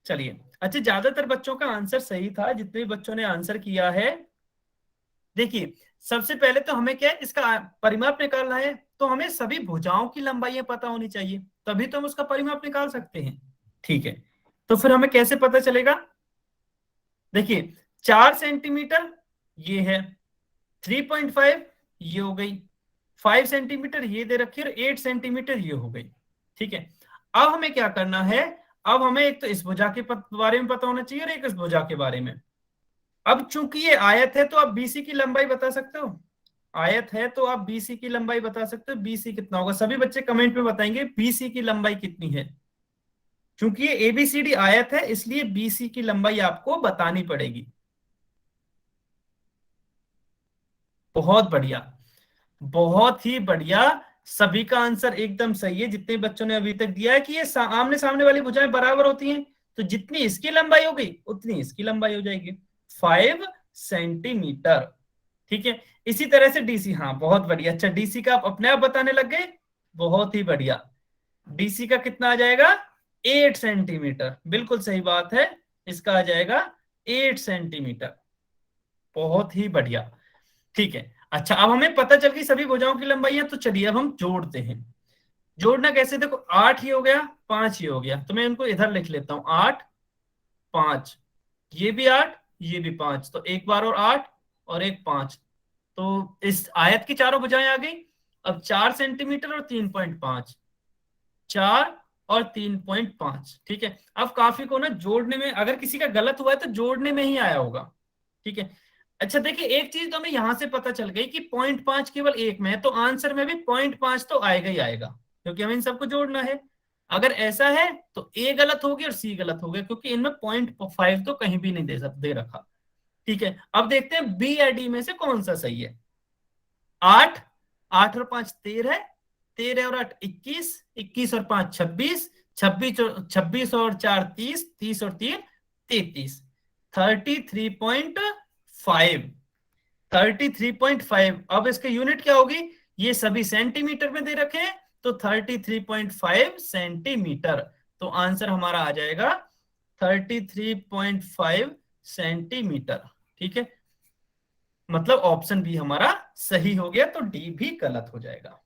चलिए, अच्छा, ज्यादातर बच्चों का आंसर सही था, जितने बच्चों ने आंसर किया है। देखिए, सबसे पहले तो हमें क्या है, इसका परिमाप निकालना है, तो हमें सभी भुजाओं की लंबाइयां पता होनी चाहिए, तभी तो हम उसका परिमाप निकाल सकते हैं। ठीक है, तो फिर हमें कैसे पता चलेगा? देखिए 4 सेंटीमीटर ये है, 3.5 ये हो गई, 5 सेंटीमीटर ये दे रखी है, और 8 सेंटीमीटर ये हो गई। ठीक है, अब हमें क्या करना है, अब हमें एक तो इस भुजा के बारे में पता होना चाहिए और एक इस भुजा के बारे में। अब चूंकि ये आयत है तो आप बीसी की लंबाई बता सकते हो, आयत है तो आप बीसी की लंबाई बता सकते हो। बीसी कितना होगा? सभी बच्चे कमेंट में बताएंगे बीसी की लंबाई कितनी है। क्योंकि ये एबीसीडी आयत है इसलिए बीसी की लंबाई आपको बतानी पड़ेगी। बहुत बढ़िया, बहुत ही बढ़िया, सभी का आंसर एकदम सही है जितने बच्चों ने अभी तक दिया है कि ये आमने सामने वाली भुजाएं बराबर होती हैं, तो जितनी इसकी लंबाई हो गई उतनी इसकी लंबाई हो जाएगी, 5 सेंटीमीटर। ठीक है, इसी तरह से डीसी, हाँ बहुत बढ़िया। अच्छा डीसी का आप अपने आप बताने लग गए, बहुत ही बढ़िया। डीसी का कितना आ जाएगा? 8 सेंटीमीटर, बिल्कुल सही बात है, इसका आ जाएगा 8 सेंटीमीटर। बहुत ही बढ़िया। ठीक है, अच्छा अब हमें पता चल गई सभी भुजाओं की लंबाई है, तो चलिए अब हम जोड़ते हैं। जोड़ना कैसे? देखो 8 ही हो गया, 5 ही हो गया, तो मैं इनको इधर लिख लेता हूं, 8 5, ये भी 8 ये भी 5, तो एक बार और 8 और एक 5, तो इस आयत की चारों भुजाएं आ गई। अब 4 सेंटीमीटर और 3.5, 4 और 3.5। ठीक है, अब काफी को ना जोड़ने में, अगर किसी का गलत हुआ है तो जोड़ने में ही आया होगा। ठीक है, अच्छा देखिए एक चीज तो हमें यहां से पता चल गई कि 0.5 केवल एक में है, तो आंसर में भी 0.5 तो आएगा ही आएगा, क्योंकि हमें इन सबको जोड़ना है। अगर ऐसा है तो ए गलत हो गया और सी गलत हो गया, क्योंकि इनमें 0.5 तो कहीं भी नहीं दे रखा। ठीक है, अब देखते हैं बी या डी में से कौन सा सही है। 8, 8 और 5 13, 13 और 8 21, 21 और 5 26, 26 और 4 30, 30 और 3 33, 33.5, 33.5। अब इसके यूनिट क्या होगी? ये सभी सेंटीमीटर में दे रखे हैं, तो 33.5 सेंटीमीटर, तो आंसर हमारा आ जाएगा 33.5 सेंटीमीटर। ठीक है, मतलब ऑप्शन बी हमारा सही हो गया, तो डी भी गलत हो जाएगा।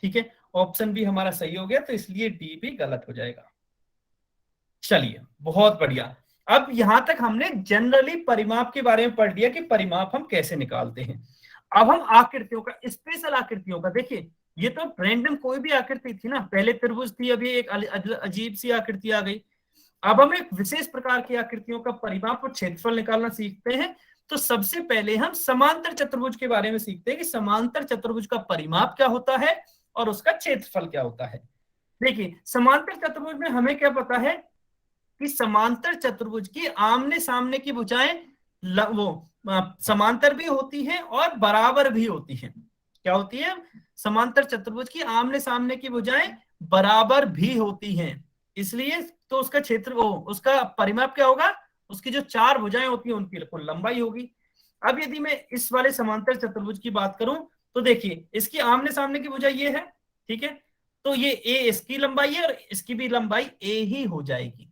ठीक है, ऑप्शन बी हमारा सही हो गया, तो इसलिए डी भी गलत हो जाएगा। चलिए बहुत बढ़िया, अब यहां तक हमने जनरली परिमाप के बारे में पढ़ लिया कि परिमाप हम कैसे निकालते हैं। अब हम आकृतियों का, स्पेशल आकृतियों का, देखिए ये तो रैंडम कोई भी आकृति थी ना, पहले त्रिभुज थी, अभी एक अजीब सी आकृति आ गई। अब हम एक विशेष प्रकार की आकृतियों का परिमाप और क्षेत्रफल निकालना सीखते हैं। तो सबसे पहले हम समांतर चतुर्भुज के बारे में सीखते हैं कि समांतर चतुर्भुज का परिमाप क्या होता है और उसका क्षेत्रफल क्या होता है। देखिए समांतर चतुर्भुज में हमें क्या पता है कि समांतर चतुर्भुज की आमने सामने की भुजाएं समांतर भी होती हैं और बराबर भी होती हैं। क्या होती है? समांतर चतुर्भुज की आमने सामने की भुजाएं बराबर भी होती हैं, इसलिए तो उसका क्षेत्र उसका परिमाप क्या होगा? उसकी जो 4 भुजाएं होती हैं उनकी कुल लंबाई होगी। अब यदि मैं इस वाले समांतर चतुर्भुज की बात करूं तो देखिए इसकी आमने सामने की भुजा ये है, ठीक है, तो ये ए इसकी लंबाई है और इसकी भी लंबाई ए ही हो जाएगी।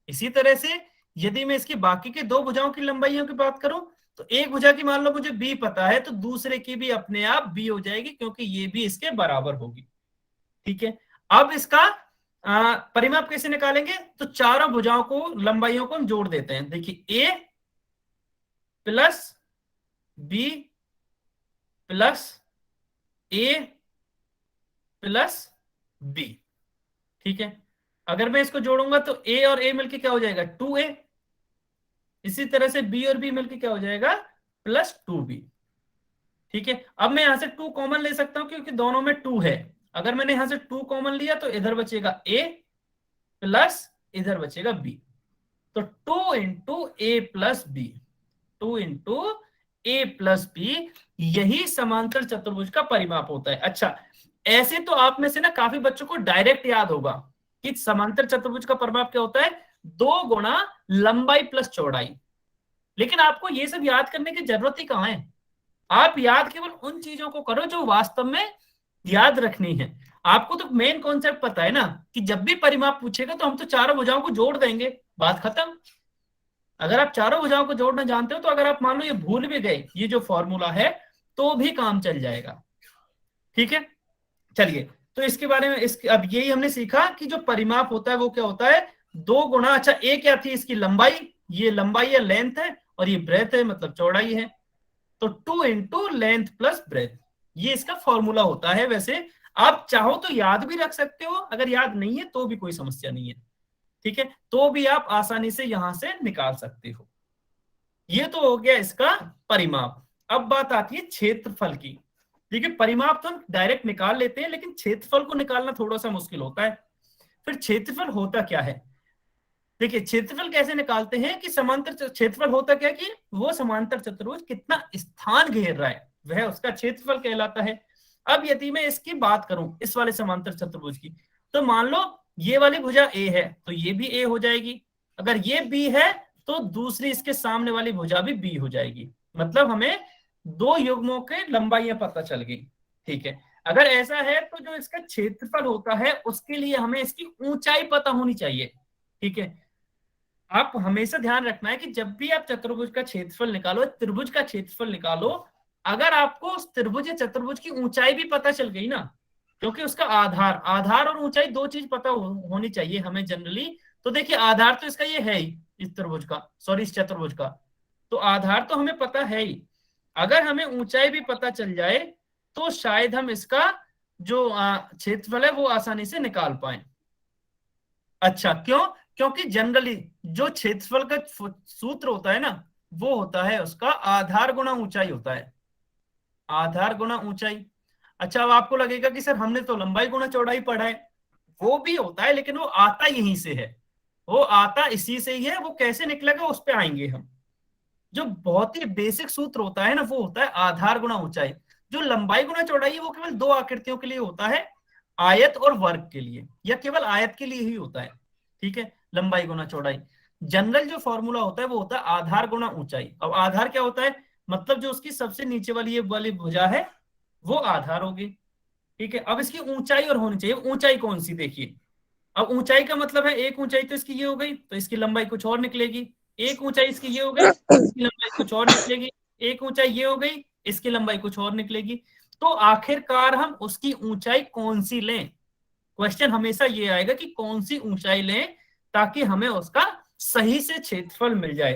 इसी तरह से यदि मैं इसकी बाकी के 2 भुजाओं की लंबाइयों की बात करूं तो एक भुजा की मान लो मुझे बी पता है, तो दूसरे की भी अपने आप बी हो जाएगी, क्योंकि ये भी इसके बराबर होगी। ठीक है, अब इसका परिमाप कैसे निकालेंगे? तो चारों भुजाओं को, लंबाइयों को हम जोड़ देते हैं। देखिए ए प्लस बी प्लस ए प्लस बी। ठीक है, अगर मैं इसको जोड़ूंगा तो ए और ए मिलके क्या हो जाएगा? 2a। इसी तरह से बी और बी मिलके क्या हो जाएगा? Plus 2b। ठीक है, अब मैं यहां से 2 कॉमन ले सकता हूं क्योंकि दोनों में 2 है। अगर मैंने यहां से 2 कॉमन लिया तो इधर बचेगा a प्लस इधर बचेगा b, तो 2 इंटू ए प्लस बी, 2 इंटू ए प्लस बी, यही समांतर चतुर्भुज का परिमाप होता है। अच्छा ऐसे तो आप में से ना काफी बच्चों को डायरेक्ट याद होगा कि समांतर चतुर्भुज का परिमाप क्या होता है? 2 गुणा लंबाई प्लस चौड़ाई, लेकिन आपको ये सब याद करने की जरूरत ही कहां है। आप याद केवल उन चीजों को करो जो वास्तव में याद रखनी है। आपको तो मेन कॉन्सेप्ट पता है ना कि जब भी परिमाप पूछेगा तो हम तो चारों भुजाओं को जोड़ देंगे, बात खत्म। अगर आप चारों भुजाओं को जोड़ना जानते हो तो अगर आप मान लो ये भूल भी गए ये जो फॉर्मूला है, तो भी काम चल जाएगा। ठीक है, चलिए तो इसके बारे में अब यही हमने सीखा कि जो परिमाप होता है वो क्या होता है, 2 गुणा, अच्छा ए क्या थी इसकी लंबाई, ये लंबाई या लेंथ है, और ये ब्रेथ है मतलब चौड़ाई है, तो 2 इंटू लेंथ प्लस ब्रेथ, ये इसका फॉर्मूला होता है। वैसे आप चाहो तो याद भी रख सकते हो, अगर याद नहीं है तो भी कोई समस्या नहीं है, ठीक है, तो भी आप आसानी से यहां से निकाल सकते हो। ये तो हो गया इसका परिमाप। अब बात आती है क्षेत्रफल की। देखिए परिमाप तो हम डायरेक्ट निकाल लेते हैं, लेकिन क्षेत्रफल को निकालना थोड़ा सा मुश्किल होता है। फिर क्षेत्रफल होता क्या है, देखिए क्षेत्रफल कैसे निकालते हैं कि समांतर क्षेत्रफल होता क्या कि वो समांतर चतुर्भुज कितना स्थान घेर रहा है वह उसका क्षेत्रफल कहलाता है। अब यदि मैं इसकी बात करूं इस वाले समांतर चतुर्भुज की, तो मान लो ये वाली भुजा ए है तो ये भी ए हो जाएगी, अगर ये बी है तो दूसरी इसके सामने वाली भुजा भी बी हो जाएगी, मतलब हमें 2 युग्मों के लंबाइयां पता चल गई। ठीक है, अगर ऐसा है तो जो इसका क्षेत्रफल होता है उसके लिए हमें इसकी ऊंचाई पता होनी चाहिए। ठीक है, आप हमेशा ध्यान रखना है कि जब भी आप चतुर्भुज का क्षेत्रफल निकालो, त्रिभुज का क्षेत्रफल निकालो, अगर आपको उस त्रिभुज या चतुर्भुज की ऊंचाई भी पता चल गई ना, क्योंकि उसका आधार आधार और ऊंचाई 2 चीज पता होनी चाहिए हमें जनरली। तो देखिए आधार तो इसका ये है ही, इस त्रिभुज का, सॉरी इस चतुर्भुज का, तो आधार तो हमें पता है ही। अगर हमें ऊंचाई भी पता चल जाए तो शायद हम इसका जो क्षेत्रफल है वो आसानी से निकाल पाए। अच्छा क्यों, क्योंकि जनरली जो क्षेत्रफल का सूत्र होता है ना वो होता है उसका आधार गुणा ऊंचाई होता है, आधार गुणा ऊंचाई। अच्छा अब आपको लगेगा कि सर हमने तो लंबाई गुणा चौड़ाई पढ़ा है, वो भी होता है लेकिन वो आता यहीं से है, वो आता इसी से ही है, वो कैसे निकलेगा उस पर आएंगे हम। जो बहुत ही बेसिक सूत्र होता है ना वो होता है आधार गुणा ऊंचाई। जो लंबाई गुणा चौड़ाई है वो केवल 2 आकृतियों के लिए होता है, आयत और वर्ग के लिए, या केवल आयत के लिए ही होता है। ठीक है, लंबाई गुना चौड़ाई। जनरल जो फॉर्मूला होता है वो होता है आधार गुना ऊंचाई। अब आधार क्या होता है, मतलब जो उसकी सबसे नीचे वाली ये वाली भुजा है वो आधार होगी। ठीक है, अब इसकी ऊंचाई और होनी चाहिए, ऊंचाई कौन सी देखिए, अब ऊंचाई का मतलब है एक ऊंचाई तो इसकी ये हो गई तो इसकी लंबाई कुछ और निकलेगी, एक ऊंचाई इसकी ये हो गई इसकी लंबाई कुछ और निकलेगी, एक ऊंचाई ये हो गई इसकी लंबाई कुछ और निकलेगी। तो आखिरकार हम उसकी ऊंचाई कौन सी लें, क्वेश्चन हमेशा ये आएगा कि कौन सी ऊंचाई लें ताकि हमें उसका सही से क्षेत्रफल मिल जाए।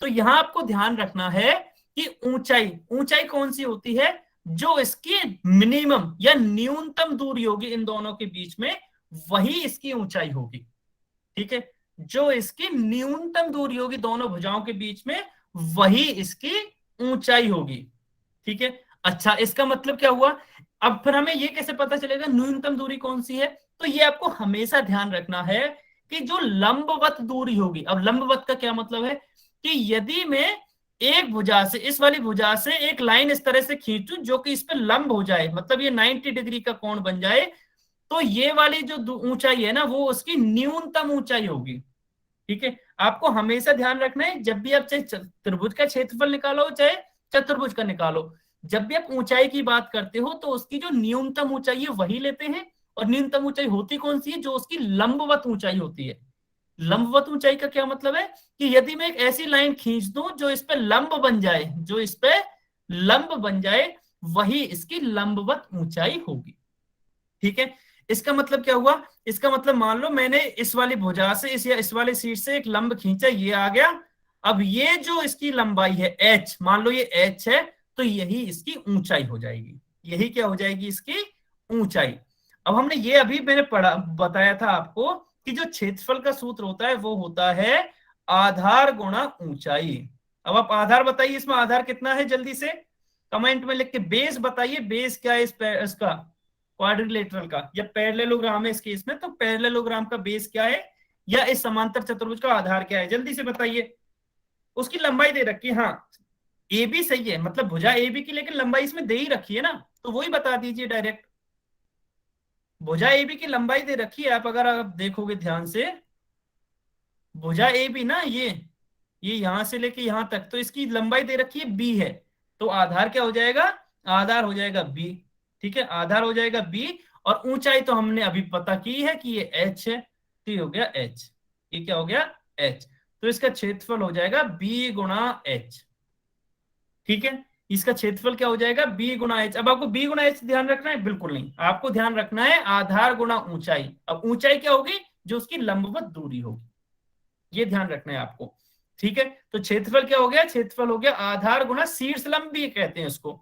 तो यहां आपको ध्यान रखना है कि ऊंचाई, ऊंचाई कौन सी होती है, जो इसकी मिनिमम या न्यूनतम दूरी होगी इन दोनों के बीच में वही इसकी ऊंचाई होगी। ठीक है, जो इसकी न्यूनतम दूरी होगी दोनों भुजाओं के बीच में वही इसकी ऊंचाई होगी। ठीक है, अच्छा इसका मतलब क्या हुआ, अब फिर हमें ये कैसे पता चलेगा न्यूनतम दूरी कौन सी है, तो ये आपको हमेशा ध्यान रखना है कि जो लंबवत दूरी होगी, अब लंबवत का क्या मतलब है कि यदि मैं एक भुजा से, इस वाली भुजा से एक लाइन इस तरह से खींचूं जो कि इस पे लंब हो जाए, मतलब ये 90 डिग्री का कोण बन जाए, तो ये वाली जो ऊंचाई है ना वो उसकी न्यूनतम ऊंचाई होगी। ठीक है, आपको हमेशा ध्यान रखना है जब भी आप चाहे त्रिभुज का क्षेत्रफल निकालो चाहे चतुर्भुज का निकालो, जब भी आप ऊंचाई की बात करते हो तो उसकी जो न्यूनतम ऊंचाई है वही लेते हैं, और न्यूनतम ऊंचाई होती कौन सी है, जो उसकी लंबवत ऊंचाई होती है। लंबवत ऊंचाई का क्या मतलब है कि यदि मैं एक ऐसी लाइन खींच दूं जो इस पे लंब बन जाए, जो इस पे लंब बन जाए वही इसकी लंबवत ऊंचाई होगी। ठीक है, इसका मतलब क्या हुआ, इसका मतलब मान लो मैंने इस वाली भुजा से इस या इस वाले शीट से एक लंब खींचा, ये आ गया, अब ये जो इसकी लंबाई है h, मान लो ये h है, तो यही इसकी ऊंचाई हो जाएगी, यही क्या हो जाएगी इसकी ऊंचाई। अब हमने ये अभी मैंने पढ़ा बताया था आपको कि जो क्षेत्रफल का सूत्र होता है वो होता है आधार गुणा ऊंचाई। अब आप आधार बताइए, इसमें आधार कितना है जल्दी से कमेंट में लिख के, बेस बताइए, बेस क्या है इसका क्वाड्रिलेटरल का, या पैरेललोग्राम है इस केस में तो पैरेललोग्राम का बेस क्या है, या इस समांतर चतुर्भुज का आधार क्या है, जल्दी से बताइए। उसकी लंबाई दे रखी है, हाँ ए बी सही है, मतलब भुजा ए बी की, लेकिन लंबाई इसमें दे ही रखी है ना, तो वही बता दीजिए डायरेक्ट। भुजा ए बी की लंबाई दे रखी है, आप अगर आप देखोगे ध्यान से, भुजा ए बी ना ये यहां से लेके यहां तक, तो इसकी लंबाई दे रखी है बी है, तो आधार क्या हो जाएगा, आधार हो जाएगा बी। ठीक है, आधार हो जाएगा बी, और ऊंचाई तो हमने अभी पता की है कि ये h है, तो ये हो गया h, ये क्या हो गया h, तो इसका क्षेत्रफल हो जाएगा b गुणा h। ठीक है, इसका क्षेत्रफल क्या हो जाएगा, बी गुना एच। अब आपको बी गुना एच ध्यान रखना है, बिल्कुल नहीं, आपको ध्यान रखना है आधार गुना ऊंचाई। अब ऊंचाई क्या होगी, जो उसकी लंबवत दूरी होगी, ये ध्यान रखना है आपको। ठीक है, तो क्षेत्रफल क्या हो गया, क्षेत्रफल हो गया आधार गुना शीर्ष लंब भी कहते हैं इसको।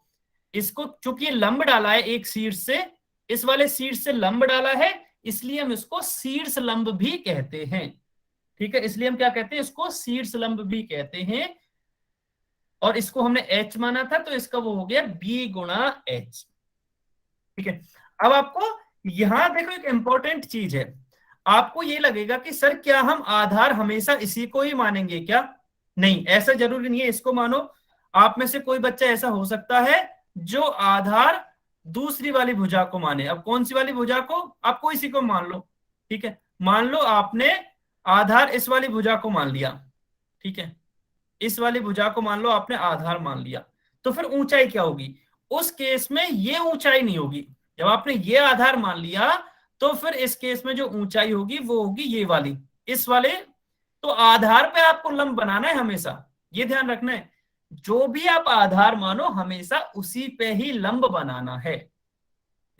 इसको चूंकि लंब डाला है एक शीर्ष से, इस वाले शीर्ष से लंब डाला है, इसलिए हम इसको शीर्ष लंब भी कहते हैं। ठीक है, इसलिए हम क्या कहते हैं, इसको शीर्ष लंब भी कहते हैं। और इसको हमने एच माना था, तो इसका वो हो गया बी गुणा एच। ठीक है, अब आपको यहां देखो एक इंपॉर्टेंट चीज है, आपको ये लगेगा कि सर क्या हम आधार हमेशा इसी को ही मानेंगे क्या? नहीं, ऐसा जरूरी नहीं है इसको मानो। आप में से कोई बच्चा ऐसा हो सकता है जो आधार दूसरी वाली भुजा को माने। अब कौन सी वाली भुजा को, आप कोई सी को मान लो। ठीक है, मान लो आपने आधार इस वाली भुजा को मान लिया। ठीक है, इस वाली भुजा को मान लो आपने आधार मान लिया, तो फिर ऊंचाई क्या होगी, उस केस में ये ऊंचाई नहीं होगी। जब आपने ये आधार मान लिया, तो फिर इस केस में जो ऊंचाई होगी वो होगी ये वाली, इस वाले। तो आधार पे आपको लंब बनाना है हमेशा, ये ध्यान रखना है, जो भी आप आधार मानो हमेशा उसी पे ही लंब बनाना है।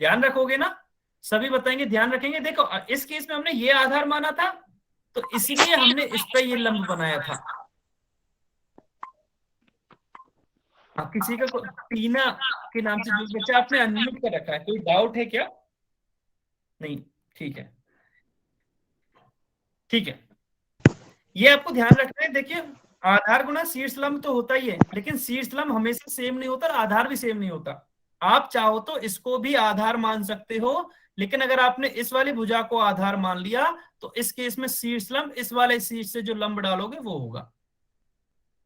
ध्यान रखोगे ना, सभी बताएंगे ध्यान रखेंगे। देखो इस केस में हमने ये आधार माना था, तो इसीलिए हमने इस पे ये लंब बनाया था। हाँ, किसी का टीना के नाम से जो बच्चा आपने अनम्यूट कर रखा है, कोई डाउट है क्या? नहीं, ठीक है, ठीक है, ये आपको ध्यान रखना है। देखिए आधार गुना शीर्ष लंब तो होता ही है, लेकिन शीर्ष लंब हमेशा सेम नहीं होता और आधार भी सेम नहीं होता। आप चाहो तो इसको भी आधार मान सकते हो, लेकिन अगर आपने इस वाली भुजा को आधार मान लिया, तो इस केस में शीर्ष लंब इस वाले शीर्ष से जो लंब डालोगे वो होगा,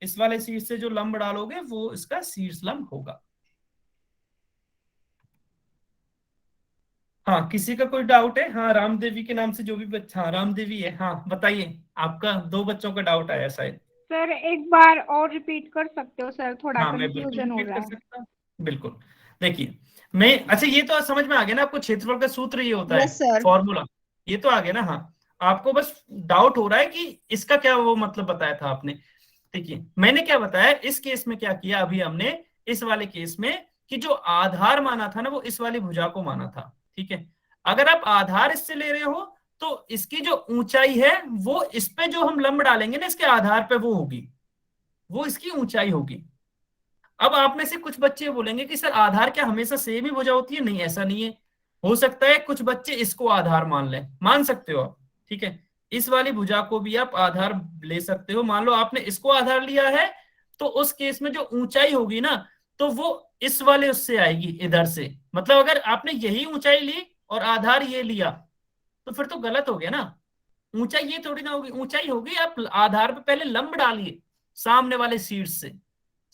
इस वाले शीर्ष से जो लंब डालोगे वो इसका शीर्ष लंब होगा। हाँ, किसी का कोई डाउट है? हाँ, रामदेवी के नाम से जो भी बच्चा, हाँ रामदेवी है, हाँ बताइए, आपका दो बच्चों का डाउट आया शायद। सर एक बार और रिपीट कर सकते हो सर, थोड़ा हाँ मैं बिल्कुल कंफ्यूजन हो रिपीट रहा कर है। सकता हूँ, बिल्कुल। देखिए मैं, अच्छा ये तो समझ में आ गया ना आपको, क्षेत्रफल का सूत्र ये होता है, यस सर। फॉर्मूला, ये तो आ गया ना। हाँ, आपको बस डाउट हो रहा है कि इसका क्या वो मतलब बताया था आपने। देखिए मैंने क्या बताया, इस केस में क्या किया अभी हमने, इस वाले केस में कि जो आधार माना था ना वो इस वाली भुजा को माना था। ठीक है, अगर आप आधार इससे ले रहे हो, तो इसकी जो ऊंचाई है वो इस पे जो हम लंब डालेंगे ना इसके आधार पे, वो होगी, वो इसकी ऊंचाई होगी। अब आप में से कुछ बच्चे बोलेंगे कि सर आधार क्या हमेशा सेम ही भुजा होती है? नहीं, ऐसा नहीं है, हो सकता है कुछ बच्चे इसको आधार मान लें, मान सकते हो आप। ठीक है, इस वाली भुजा को भी आप आधार ले सकते हो। मान लो आपने इसको आधार लिया है, तो उस केस में जो ऊंचाई होगी ना, तो वो इस वाले उससे आएगी, इधर से। मतलब अगर आपने यही ऊंचाई ली और आधार ये लिया, तो फिर तो गलत हो गया ना। ऊंचाई ये थोड़ी ना होगी, ऊंचाई होगी आप आधार पे पहले लंब डालिए, सामने वाले शीर्ष से,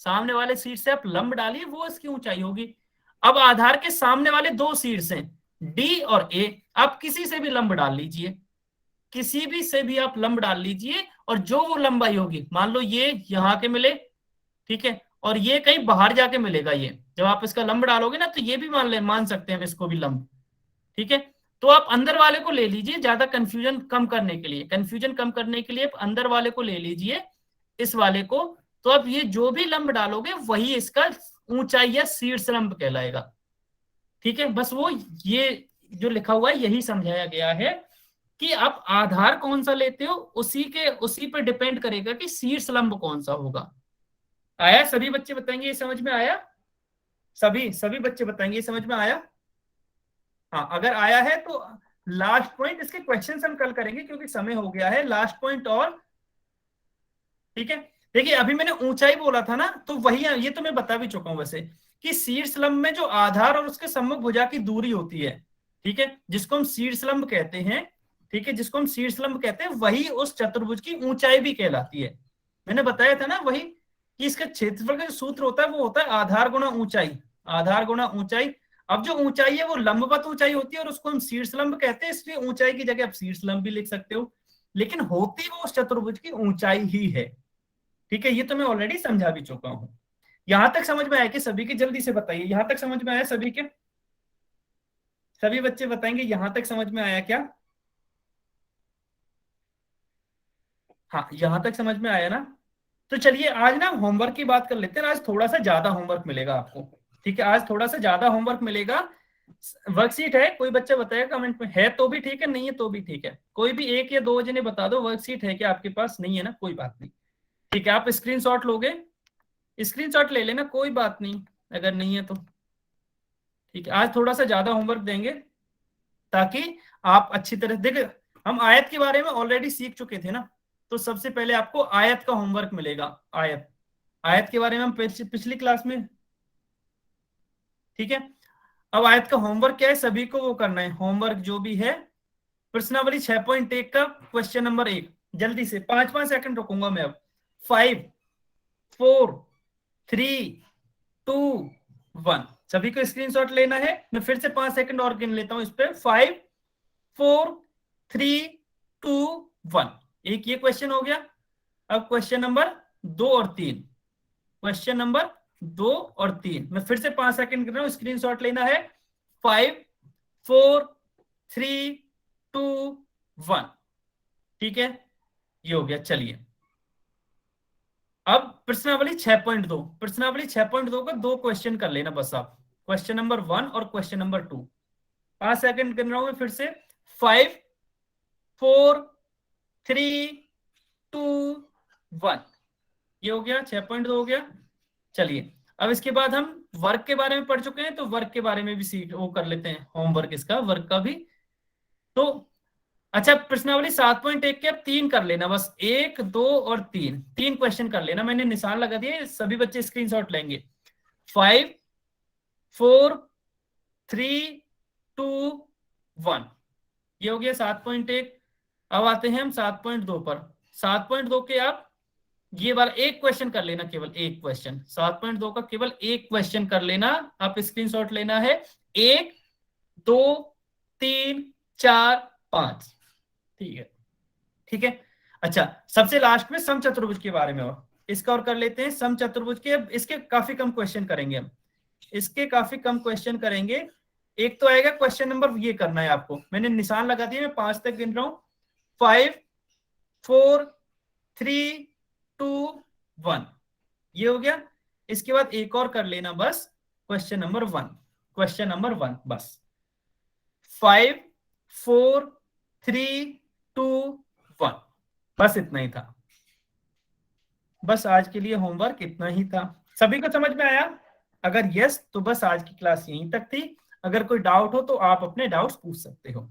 सामने वाले शीर्ष से आप लंब डालिए, वो इसकी ऊंचाई होगी। अब आधार के सामने वाले दो शीर्ष हैं, डी और ए, आप किसी से भी लंब डाल लीजिए, किसी भी से भी आप लंब डाल लीजिए, और जो वो लंबाई होगी, मान लो ये यहाँ के मिले, ठीक है, और ये कहीं बाहर जाके मिलेगा, ये जब आप इसका लंब डालोगे ना, तो ये भी मान सकते हैं इसको भी लंब। ठीक है, तो आप अंदर वाले को ले लीजिए, ज्यादा कंफ्यूजन कम करने के लिए, कंफ्यूजन कम करने के लिए आप अंदर वाले को ले लीजिए, इस वाले को। तो अब ये जो भी लंब डालोगे वही इसका ऊंचाई या शीर्ष लंब कहलाएगा। ठीक है, बस वो ये जो लिखा हुआ है यही समझाया गया है कि आप आधार कौन सा लेते हो उसी पे डिपेंड करेगा कि शीर्ष लंब कौन सा होगा। आया? सभी बच्चे बताएंगे ये समझ में आया? सभी सभी बच्चे बताएंगे ये समझ में आया? हाँ, अगर आया है तो लास्ट पॉइंट, इसके क्वेश्चंस हम कल करेंगे क्योंकि समय हो गया है। लास्ट पॉइंट और, ठीक है, देखिए अभी मैंने ऊंचाई बोला था ना, तो वही ये तो मैं बता भी चुका हूं वैसे, कि शीर्ष लंब में जो आधार और उसके सम्मुख भुजा की दूरी होती है, ठीक है, जिसको हम शीर्ष लंब कहते हैं, ठीक है, जिसको हम शीर्ष लंब कहते हैं, वही उस चतुर्भुज की ऊंचाई भी कहलाती है। मैंने बताया था ना वही, कि इसका क्षेत्रफल का जो सूत्र होता है वो होता है आधार गुणा ऊंचाई, आधार गुणा ऊंचाई। अब जो ऊंचाई है वो लंबवत ऊंचाई होती है और उसको हम शीर्ष लंब कहते हैं, इसलिए ऊंचाई की जगह आप शीर्ष लंब भी लिख सकते हो, लेकिन होती वो उस चतुर्भुज की ऊंचाई ही है। ठीक है, ये तो मैं ऑलरेडी समझा भी चुका हूं। यहां तक समझ में आया कि सभी के? जल्दी से बताइए, यहां तक समझ में आया सभी के? सभी बच्चे बताएंगे यहां तक समझ में आया क्या? हाँ, यहां तक समझ में आया ना? तो चलिए आज ना होमवर्क की बात कर लेते हैं। आज थोड़ा सा ज्यादा होमवर्क मिलेगा आपको, ठीक है, आज थोड़ा सा ज्यादा होमवर्क मिलेगा। वर्कशीट है, कोई बच्चा बताएगा कमेंट में, है तो भी ठीक है, नहीं है तो भी ठीक है। कोई भी एक या दो जने बता दो वर्कशीट है क्या आपके पास, नहीं है ना, कोई बात नहीं, ठीक है। आप स्क्रीनशॉट लोगे, स्क्रीनशॉट ले लेना, कोई बात नहीं अगर नहीं है तो, ठीक है। आज थोड़ा सा ज्यादा होमवर्क देंगे ताकि आप अच्छी तरह देख। हम आयत के बारे में ऑलरेडी सीख चुके थे ना, तो सबसे पहले आपको आयत का होमवर्क मिलेगा। आयत, आयत के बारे में हम पिछली क्लास में, ठीक है। अब आयत का होमवर्क क्या है, सभी को वो करना है होमवर्क जो भी है। प्रश्नावली 6.1 का क्वेश्चन नंबर 1, जल्दी से 5-5 सेकंड रुकूंगा मैं अब। 5 4 3 2 1, सभी को स्क्रीनशॉट लेना है। मैं फिर से 5 सेकंड और गिन लेता हूं इस पे। 5 4 3 2 1, एक ये क्वेश्चन हो गया। अब क्वेश्चन नंबर 2 और 3, क्वेश्चन नंबर 2 और 3, मैं फिर से 5 सेकंड गिन रहा हूं, स्क्रीनशॉट लेना है। 5 4 3 2 1, ठीक है, ये हो गया। चलिए अब प्रश्नावली 6.2, प्रश्नावली 6.2 का 2 क्वेश्चन कर लेना बस आप, क्वेश्चन नंबर 1 और क्वेश्चन नंबर 2। 5 सेकंड गिन रहा हूं मैं फिर से। 5 4 3 2 1, ये हो गया, 6.2 हो गया। चलिए अब इसके बाद हम वर्क के बारे में पढ़ चुके हैं, तो वर्क के बारे में भी सीख वो कर लेते हैं, होमवर्क इसका वर्क का भी। तो अच्छा, प्रश्नावली 7.1 के अब 3 कर लेना बस, 1 2 और 3, 3 क्वेश्चन कर लेना। मैंने निशान लगा दिए, सभी बच्चे स्क्रीनशॉट लेंगे। 5 4 3 2 1, ये हो गया 7.1। अब आते हैं हम 7.2 पर। 7.2 के आप ये बार एक क्वेश्चन कर लेना, केवल एक क्वेश्चन, 7.2 का केवल एक क्वेश्चन कर लेना। आप स्क्रीनशॉट लेना है, 1 2 3 4 5, ठीक है, ठीक है। अच्छा, सबसे लास्ट में समचतुर्भुज के बारे में और इसका और कर लेते हैं। समचतुर्भुज के अब इसके काफी कम क्वेश्चन करेंगे हम, इसके काफी कम क्वेश्चन करेंगे। एक तो आएगा क्वेश्चन नंबर, ये करना है आपको, मैंने निशान लगा दिया, मैं 5 तक गिन रहा हूं। 5 4 3 2 1, ये हो गया। इसके बाद एक और कर लेना बस, क्वेश्चन नंबर 1, क्वेश्चन नंबर 1 बस। 5 4 3 2 1, बस इतना ही था। बस आज के लिए होमवर्क इतना ही था। सभी को समझ में आया? अगर यस तो बस आज की क्लास यहीं तक थी। अगर कोई डाउट हो तो आप अपने डाउट्स पूछ सकते हो।